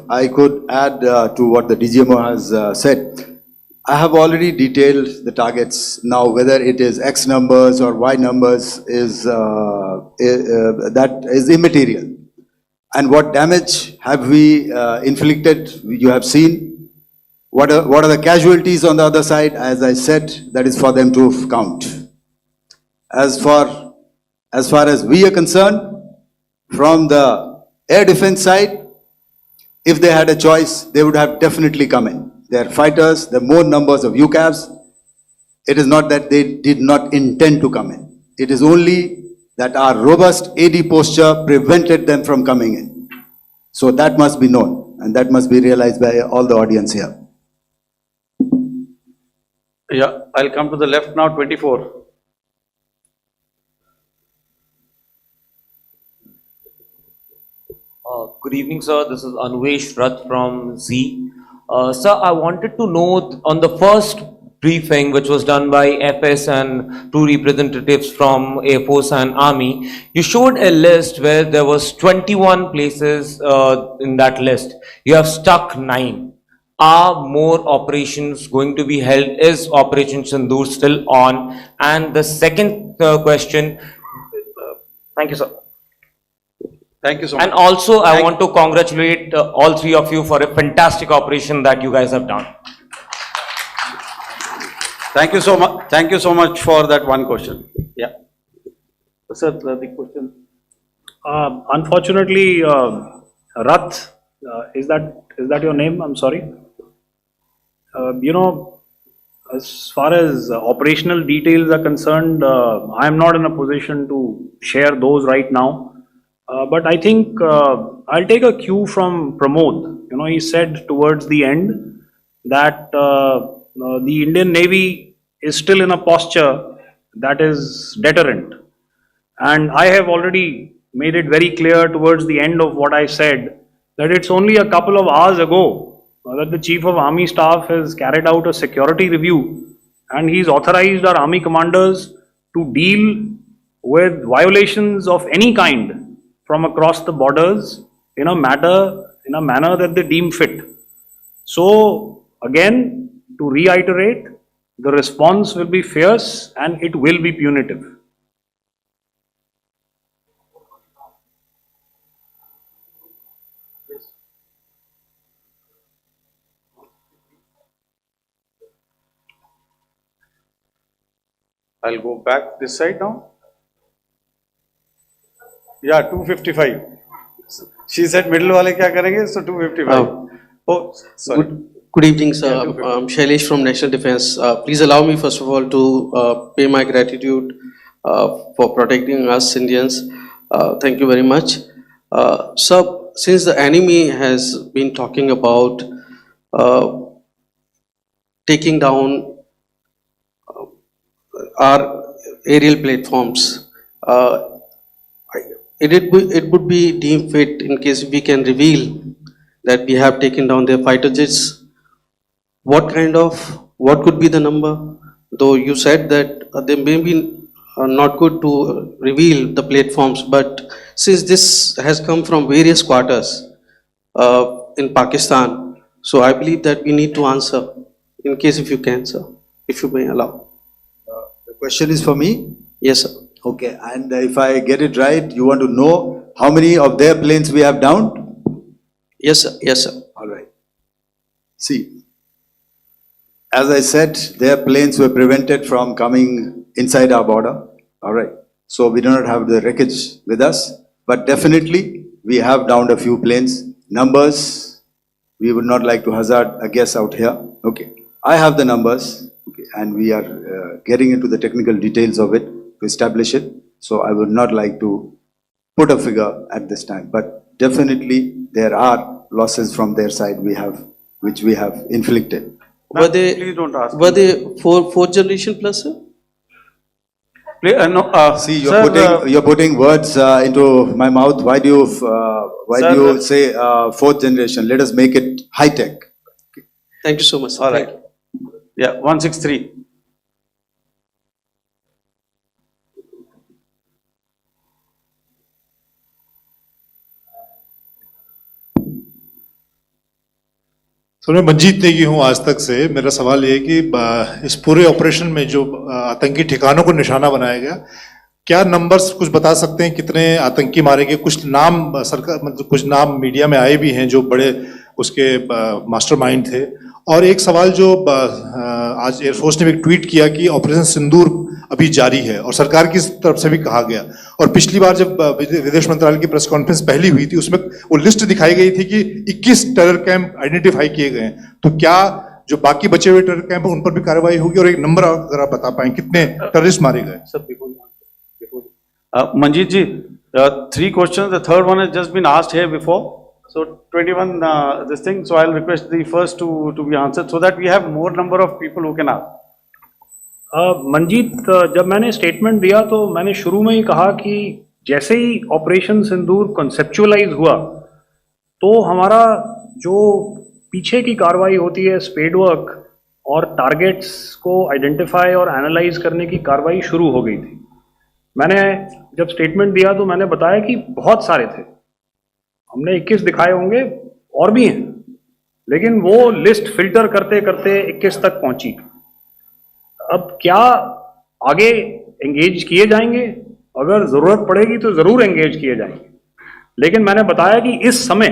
C: I could add to what the DGMO has said, I have already detailed the targets. Now, whether it is X numbers or Y numbers is that is immaterial. And what damage have we inflicted? You have seen. What are the casualties on the other side? As I said, that is for them to count. As far as we are concerned, from the air defense side, if they had a choice, they would have definitely come in. They are fighters, there are more numbers of UCAVs. It is not that they did not intend to come in. It is only that our robust AD posture prevented them from coming in. So that must be known, and that must be realized by all the audience here.
A: Yeah, I'll come to the left now, 24.
G: Good evening, sir. This is Anuvesh Rath from Z. Sir, I wanted to know on the first briefing which was done by FS and two representatives from Air Force and Army, you showed a list where there was 21 places in that list. You have stuck 9. Are more operations going to be held? Is Operation Sindoor still on? And the second question, thank you, sir.
A: Thank you so much.
G: And also, I want to congratulate all three of you for a fantastic operation that you guys have done.
A: Thank you so much. Thank you so much for that one question. Yeah. Sir, the question.
B: Unfortunately, Rath, is that your name? I'm sorry. As far as operational details are concerned, I am not in a position to share those right now. But I think I'll take a cue from Pramod. He said towards the end that the Indian Navy is still in a posture that is deterrent. And I have already made it very clear towards the end of what I said that it's only a couple of hours ago that the Chief of Army Staff has carried out a security review, and he's authorized our Army commanders to deal with violations of any kind from across the borders in a manner that they deem fit. So again, to reiterate, the response will be fierce and it will be punitive.
A: I'll go back this side now. Yeah, 255. She said middle wale kya karenge? So 255. Oh, sorry.
H: Good evening, sir. I'm Shailesh from National Defense. Please allow me, first of all, to pay my gratitude for protecting us Indians. Thank you very much. Sir, since the enemy has been talking about taking down our aerial platforms, it would be deemed fit in case we can reveal that we have taken down their fighter jets. What could be the number? Though you said that they may be not good to reveal the platforms, but since this has come from various quarters in Pakistan, so I believe that we need to answer, in case if you can, sir, if you may allow.
C: The question is for me?
H: Yes, sir.
C: Okay, and if I get it right, you want to know how many of their planes we have downed?
H: Yes, sir. Yes, sir.
C: All right. See, as I said, their planes were prevented from coming inside our border. All right. So we do not have the wreckage with us, but definitely we have downed a few planes. Numbers, we would not like to hazard a guess out here. Okay. I have the numbers, okay, and we are getting into the technical details of it to establish it. So I would not like to put a figure at this time, but definitely there are losses from their side which we have inflicted.
H: Were they
A: Please don't ask.
H: fourth generation plus, sir?
A: No,
C: See,
A: sir,
C: you're putting words into my mouth. Why do you
A: Sir,
C: say fourth generation? Let us make it high tech.
H: Thank you so much, sir.
A: all right. Yeah, 163.
I: Sir मैं मंजीत नेगी हूँ आज तक से। मेरा सवाल ये है कि इस पूरे ऑपरेशन में जो आतंकी ठिकानों को निशाना बनाया गया, क्या नंबर्स कुछ बता सकते हैं कितने आतंकी मारे गए? कुछ नाम सरकार मतलब कुछ नाम मीडिया में आए भी हैं जो बड़े उसके मास्टरमाइंड थे। और एक सवाल जो आज एयरफोर्स ने भी ट्वीट किया कि ऑपरेशन सिंदूर अभी जारी है और सरकार की तरफ से भी कहा गया। और पिछली बार जब विदेश मंत्रालय की प्रेस कॉन्फ्रेंस पहली हुई थी उसमें वो लिस्ट दिखाई गई थी कि 21 टेरर कैंप आइडेंटिफाई किए गए हैं। तो क्या जो बाकी बचे हुए टेरर कैंप उन पर भी कार्रवाई होगी? और एक नंबर अगर आप बता पाएं कितने टेररिस्ट मारे गए?
A: Manjeet ji, 3 questions. The third one has just been asked here before. So 21 this thing. So I'll request the first to be answered so that we have more number of people who can ask.
B: Manjeet, जब मैंने statement दिया तो मैंने शुरू में ही कहा कि जैसे ही ऑपरेशन सिंदूर कॉन्सेप्चुअलाइज हुआ तो हमारा जो पीछे की कार्रवाई होती है स्पेड वर्क और टारगेट्स को आइडेंटिफाई और एनालाइज करने की कार्रवाई शुरू हो गई थी। मैंने जब स्टेटमेंट दिया तो मैंने बताया कि बहुत सारे थे, हमने 21 दिखाए होंगे और भी हैं, लेकिन वो लिस्ट फिल्टर करते करते 21 तक पहुंची। अब क्या आगे एंगेज किए जाएंगे? अगर जरूरत पड़ेगी तो जरूर एंगेज किए जाएंगे, लेकिन मैंने बताया कि इस समय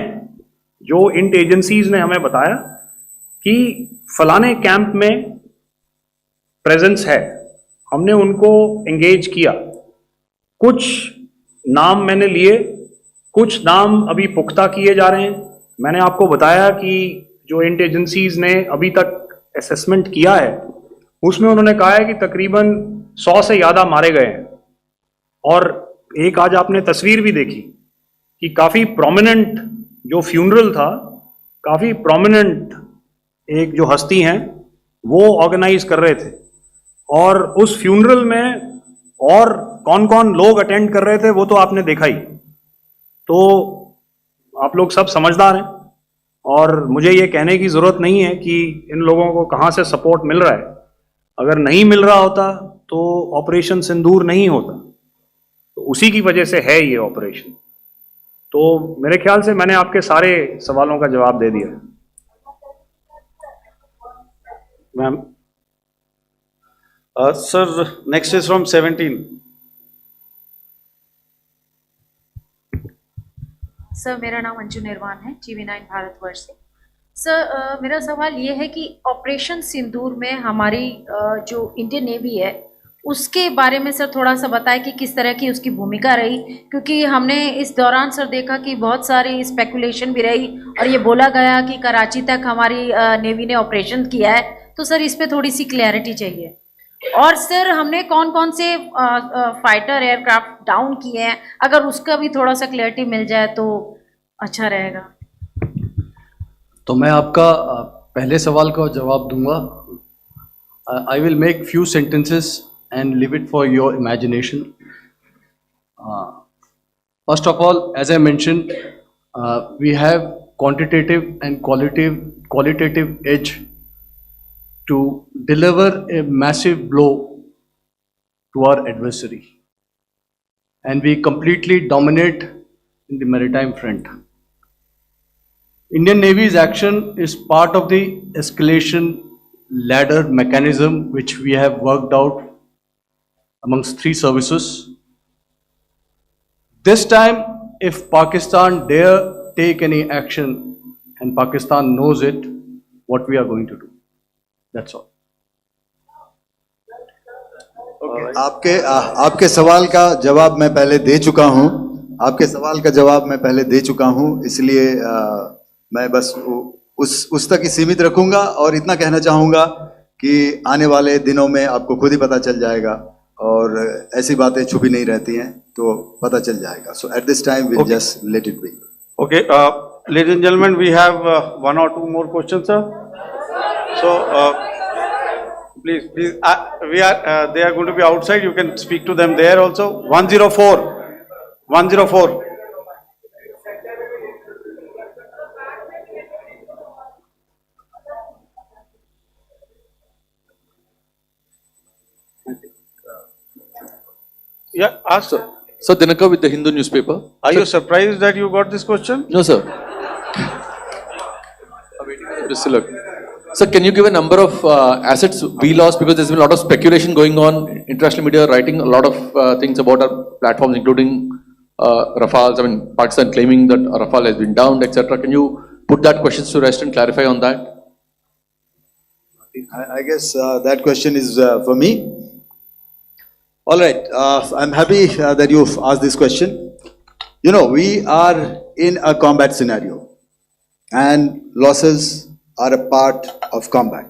B: जो इंट एजेंसीज ने हमें बताया कि फलाने कैंप में प्रेजेंस है, हमने उनको एंगेज किया। कुछ नाम मैंने लिए, कुछ नाम अभी पुख्ता किए जा रहे हैं। मैंने आपको बताया कि जो इंट एजेंसीज ने अभी तक असेसमेंट किया है उसमें उन्होंने कहा है कि तकरीबन 100 से ज़्यादा मारे गए हैं। और एक आज आपने तस्वीर भी देखी कि काफ़ी प्रोमिनेंट जो फ्यूनरल था, काफ़ी प्रोमिनेंट एक जो हस्ती हैं वो ऑर्गेनाइज कर रहे थे, और उस फ्यूनरल में और कौन कौन लोग अटेंड कर रहे थे वो तो आपने देखा ही। तो आप लोग सब समझदार हैं और मुझे ये कहने की ज़रूरत नहीं है कि इन लोगों को कहाँ से सपोर्ट मिल रहा है। अगर नहीं मिल रहा होता तो ऑपरेशन सिंदूर नहीं होता, तो उसी की वजह से है ये ऑपरेशन। तो मेरे ख्याल से मैंने आपके सारे सवालों का जवाब दे दिया है।
A: Ma'am. Sir, next is from 17.
J: Sir, मेरा नाम अंजू निर्वाण है, TV9 भारतवर्ष से। सर, मेरा सवाल ये है कि ऑपरेशन सिंदूर में हमारी जो इंडियन नेवी है उसके बारे में सर थोड़ा सा बताएं कि किस तरह की उसकी भूमिका रही, क्योंकि हमने इस दौरान सर देखा कि बहुत सारी स्पेकुलेशन भी रही और ये बोला गया कि कराची तक हमारी नेवी ने ऑपरेशन किया है। तो सर इस पे थोड़ी सी क्लैरिटी चाहिए। और सर हमने कौन कौन से फाइटर एयरक्राफ्ट डाउन किए हैं, अगर उसका भी थोड़ा सा क्लैरिटी मिल जाए तो अच्छा रहेगा।
D: तो मैं आपका पहले सवाल का जवाब दूंगा। I will make few sentences and leave it for your imagination. First of all, as I mentioned, we have quantitative and qualitative edge to deliver a massive blow to our adversary, and we completely dominate in the maritime front. Indian Navy's action is part of the escalation ladder mechanism which we have worked out amongst 3 services. This time, if Pakistan dare take any action, and Pakistan knows it, what we are going to do. That's all.
C: आपके सवाल का जवाब मैं पहले दे चुका हूं। आपके सवाल का जवाब मैं पहले दे चुका हूं, इसलिए मैं बस उस तक ही सीमित रखूंगा और इतना कहना चाहूंगा कि आने वाले दिनों में आपको खुद ही पता चल जाएगा और ऐसी बातें छुपी नहीं रहती हैं, तो पता चल जाएगा। So at this time we'll just let it be.
A: Okay, ladies and gentlemen, we have 1 or 2 more questions, sir. So Please, please, they are going to be outside, you can speak to them there also. 104, 104. Yeah, ask.
K: Sir, Dinakar with the Hindu newspaper.
A: Are you surprised that you got this question?
K: No, sir. Just look. Sir, can you give a number of assets we lost, because there's been a lot of speculation going on, international media writing a lot of things about our platforms, including Rafales. I mean, Pakistan claiming that Rafale has been downed, etc. Can you put that question to rest and clarify on that?
C: I guess that question is for me. All right, I'm happy that you've asked this question. You know, we are in a combat scenario, and losses are a part of combat.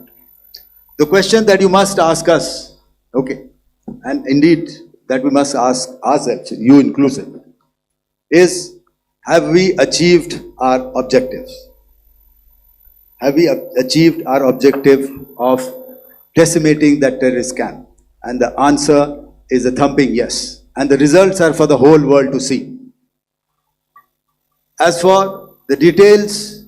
C: The question that you must ask us, okay, and indeed that we must ask ourselves, you inclusive, is have we achieved our objectives? Have we achieved our objective of decimating that terrorist camp? And the answer is a thumping yes. And the results are for the whole world to see. As for the details,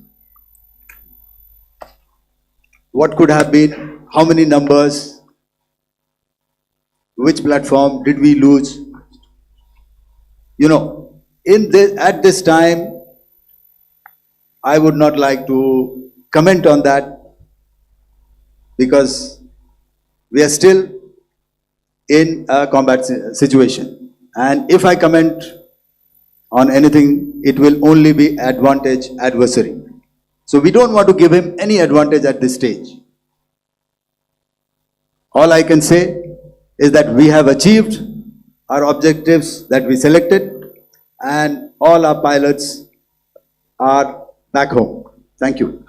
C: what could have been, how many numbers, which platform did we lose? You know, at this time, I would not like to comment on that, because we are still in a combat situation. And if I comment on anything, it will only be advantage adversary. So we don't want to give him any advantage at this stage. All I can say is that we have achieved our objectives that we selected, and all our pilots are back home. Thank you.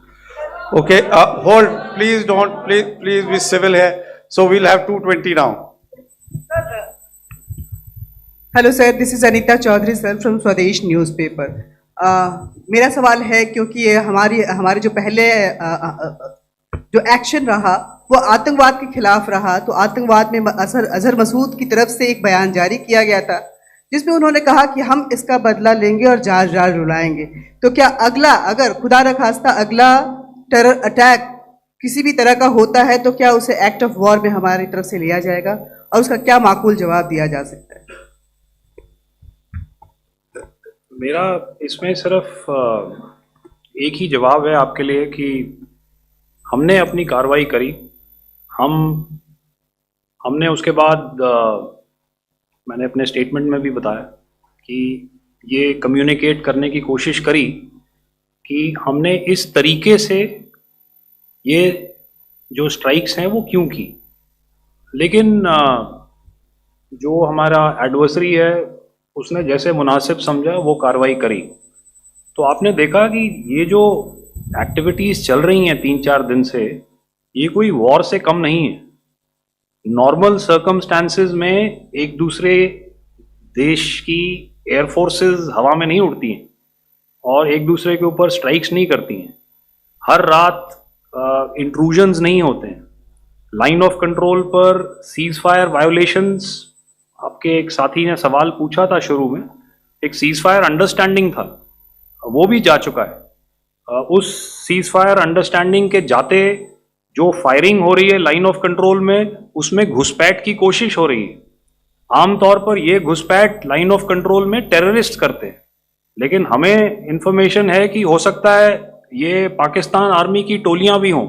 A: Okay, hold, please don't, please be civil here. So we'll have 220 now.
L: Hello sir, this is Anita Chaudhary sir from Swadesh newspaper. मेरा सवाल है, क्योंकि ये हमारे जो पहले जो action रहा वो आतंकवाद के खिलाफ रहा, तो आतंकवाद में अजहर मसूद की तरफ से एक बयान जारी किया गया था जिसमें उन्होंने कहा कि हम इसका बदला लेंगे और जाल जाल रुलाएंगे। तो क्या अगला, अगर खुदा न खास्ता अगला टेरर अटैक किसी भी तरह का होता है, तो क्या उसे एक्ट ऑफ वॉर में हमारी तरफ से लिया जाएगा और उसका क्या माकूल जवाब दिया जा सकता है?
B: मेरा इसमें सिर्फ एक ही जवाब है आपके लिए कि हमने अपनी कार्रवाई करी। हमने उसके बाद मैंने अपने स्टेटमेंट में भी बताया कि ये कम्युनिकेट करने की कोशिश करी कि हमने इस तरीके से ये जो स्ट्राइक्स हैं वो क्यों की। लेकिन जो हमारा एडवर्सरी है उसने जैसे मुनासिब समझा वो कार्रवाई करी। तो आपने देखा कि ये जो एक्टिविटीज़ चल रही हैं 3-4 दिन से, ये कोई वॉर से कम नहीं है। नॉर्मल सर्कमस्टांसेस में एक दूसरे देश की एयरफोर्सेस हवा में नहीं उड़ती हैं और एक दूसरे के ऊपर स्ट्राइक्स नहीं करती हैं। हर रात इंट्रूजन्स नहीं होते हैं। लाइन ऑफ कंट्रोल पर सीज फायर वायोलेशंस, आपके एक साथी ने सवाल पूछा था शुरू में, एक सीज फायर अंडरस्टैंडिंग था, वो भी जा चुका है। उस सीज फायर अंडरस्टैंडिंग के जाते जो फायरिंग हो रही है लाइन ऑफ कंट्रोल में, उसमें घुसपैठ की कोशिश हो रही है। आमतौर पर ये घुसपैठ लाइन ऑफ कंट्रोल में टेररिस्ट करते हैं, लेकिन हमें इंफॉर्मेशन है कि हो सकता है ये पाकिस्तान आर्मी की टोलियां भी हों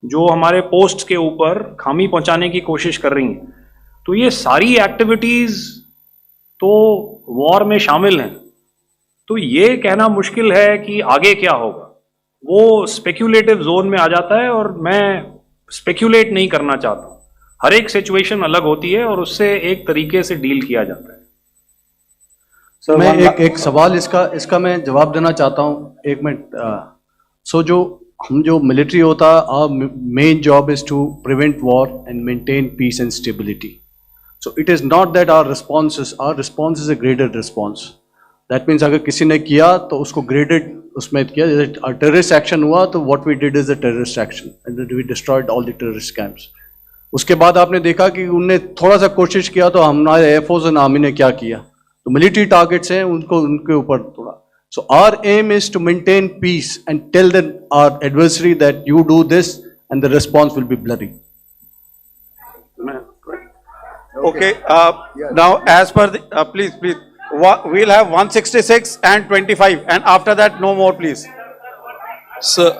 B: जो हमारे पोस्ट के ऊपर खामी पहुंचाने की कोशिश कर रही हैं। तो ये सारी एक्टिविटीज तो वॉर में शामिल हैं। तो ये कहना मुश्किल है कि आगे क्या होगा, वो स्पेक्यूलेटिव जोन में आ जाता है और मैं स्पेक्यूलेट नहीं करना चाहता हूँ। हर एक सिचुएशन अलग होती है और उससे एक तरीके से डील किया जाता है।
D: सर मैं एक सवाल इसका मैं जवाब देना चाहता हूँ, एक मिनट। सो जो मिलिट्री होता है, our main job is to prevent war and maintain peace and stability. So it is not that our response is a graded response. That means अगर किसी ने किया तो उसको graded उसमें किया, जैसे terrorist action हुआ तो what we did is a terrorist action and we destroyed all the terrorist camps. उसके बाद आपने देखा कि उनने थोड़ा सा कोशिश किया तो हमारे एयरफोर्स एंड आर्मी ने क्या किया, तो मिलिट्री टारगेट्स हैं उनको उनके ऊपर थोड़ा. So our aim is to maintain peace and tell our adversary that you do this and the response will be bloody.
A: Okay, now as per the, please, we'll have 166 and 25 and after that no more please.
M: Sir,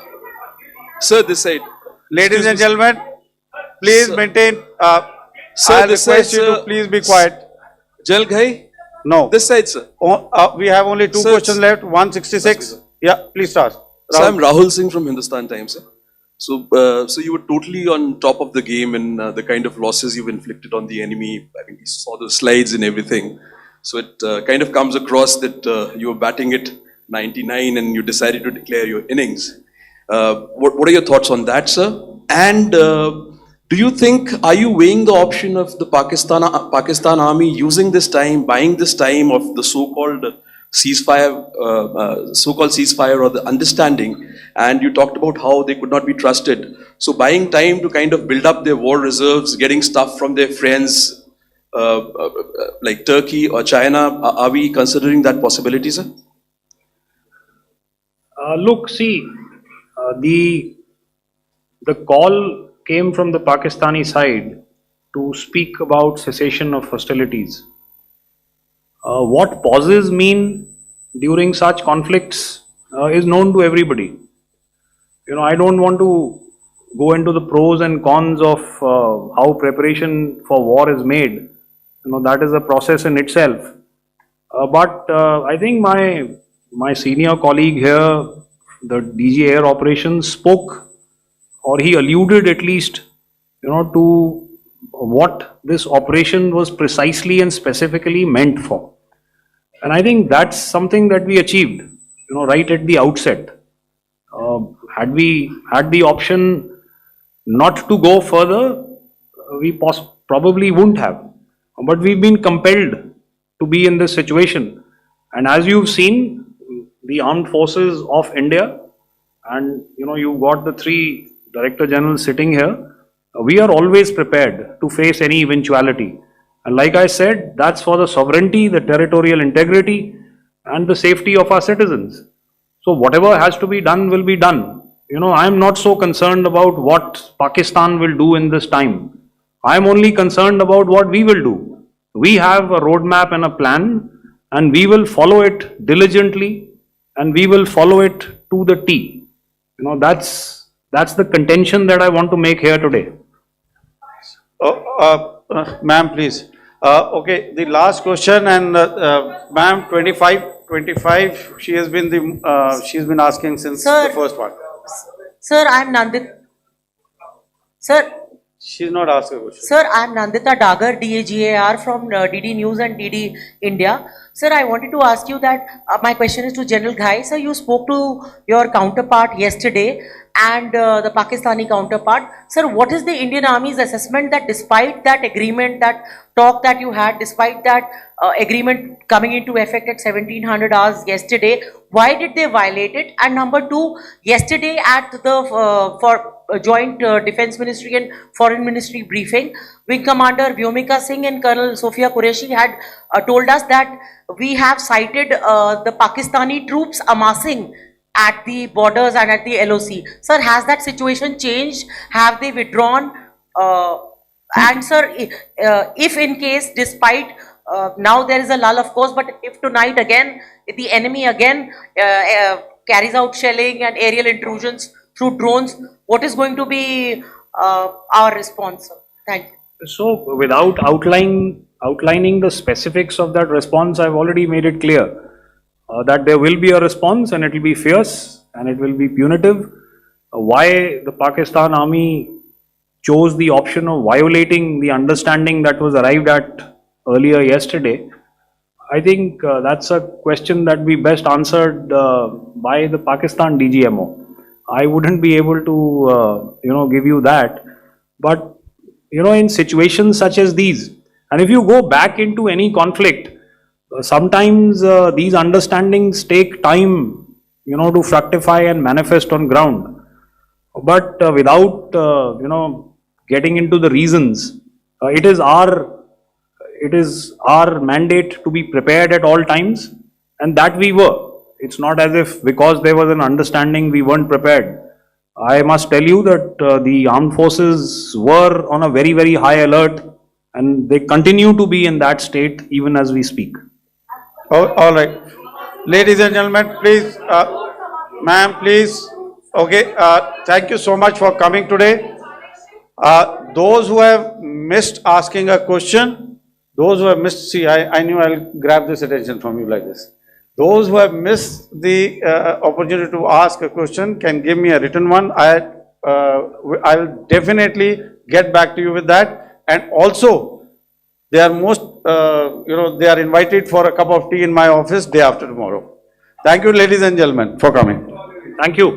M: this side.
A: Ladies and gentlemen, please maintain,
M: Sir,
A: I
M: this
A: request
M: side,
A: you to
M: sir.
A: please be quiet.
M: Jal Ghai?
A: No.
M: This side, sir.
A: We have only two
M: Sir,
A: questions left, 166. Yeah, please start.
M: So I'm Rahul Singh from Hindustan Times, sir. So you were totally on top of the game in the kind of losses you've inflicted on the enemy. I mean, we saw the slides and everything. So it kind of comes across that you were batting it 99 and you decided to declare your innings. What are your thoughts on that, sir? And do you think, are you weighing the option of the Pakistan army using this time, buying this time of the so-called ceasefire or the understanding, and you talked about how they could not be trusted. So buying time to kind of build up their war reserves, getting stuff from their friends like Turkey or China, are we considering that possibility, sir?
B: Look, see, the call came from the Pakistani side to speak about cessation of hostilities. What pauses mean during such conflicts is known to everybody. You know, I don't want to go into the pros and cons of how preparation for war is made. You know, that is a process in itself. But I think my senior colleague here, the DG Air Operations, spoke, or he alluded at least, you know, to what this operation was precisely and specifically meant for. And I think that's something that we achieved, you know, right at the outset. Had we had the option not to go further, we probably wouldn't have. But we've been compelled to be in this situation. And as you've seen, the armed forces of India, and you know, you've got the three Director Generals sitting here, we are always prepared to face any eventuality. And like I said, that's for the sovereignty, the territorial integrity, and the safety of our citizens. So whatever has to be done will be done. You know, I'm not so concerned about what Pakistan will do in this time. I'm only concerned about what we will do. We have a roadmap and a plan, and we will follow it diligently, and we will follow it to the T. You know, that's the contention that I want to make here today.
A: Ma'am, please. Okay, the last question, and ma'am, 25, she has been she's been asking since the first one.
N: Sir, I'm Nandita. Sir,
A: she's not asking a question.
N: Sir, I'm Nandita Dagar, DAGAR from DD News and DD India. Sir, I wanted to ask you that my question is to General Ghai. Sir, you spoke to your counterpart yesterday and the Pakistani counterpart. Sir, what is the Indian Army's assessment that despite that agreement, that talk that you had, despite that agreement coming into effect at 1700 hours yesterday, why did they violate it? And number two, yesterday at the Joint Defence Ministry and Foreign Ministry briefing, Wing Commander Vyomika Singh and Colonel Sophia Qureshi had told us that we have cited the Pakistani troops amassing at the borders and at the LOC. Sir, has that situation changed? Have they withdrawn? And sir, if in case, despite now there is a lull, of course, but if tonight again, if the enemy again carries out shelling and aerial intrusions through drones, what is going to be our response, sir? Thank you.
B: So, without outlining the specifics of that response, I've already made it clear that there will be a response, and it will be fierce and it will be punitive. Why the Pakistan Army chose the option of violating the understanding that was arrived at earlier yesterday, I think that's a question that we best answered by the Pakistan Dgmo. I wouldn't be able to, you know, give you that. But, you know, in situations such as these, and if you go back into any conflict, sometimes these understandings take time, you know, to fructify and manifest on ground. But without, you know, getting into the reasons. It is our mandate to be prepared at all times, and that we were. It's not as if because there was an understanding we weren't prepared. I must tell you that the armed forces were on a very, very high alert, and they continue to be in that state even as we speak.
A: All right. Ladies and gentlemen, please, ma'am, please. Okay, thank you so much for coming today. Those who have missed asking a question, those who have missed, see, I knew I'll grab this attention from you like this. Those who have missed the opportunity to ask a question can give me a written one. I'll definitely get back to you with that. And also, they are they are invited for a cup of tea in my office day after tomorrow. Thank you, ladies and gentlemen, for coming.
B: Thank you.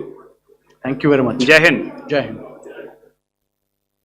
D: Thank you very much.
B: Jai Hind.
D: Jai Hind.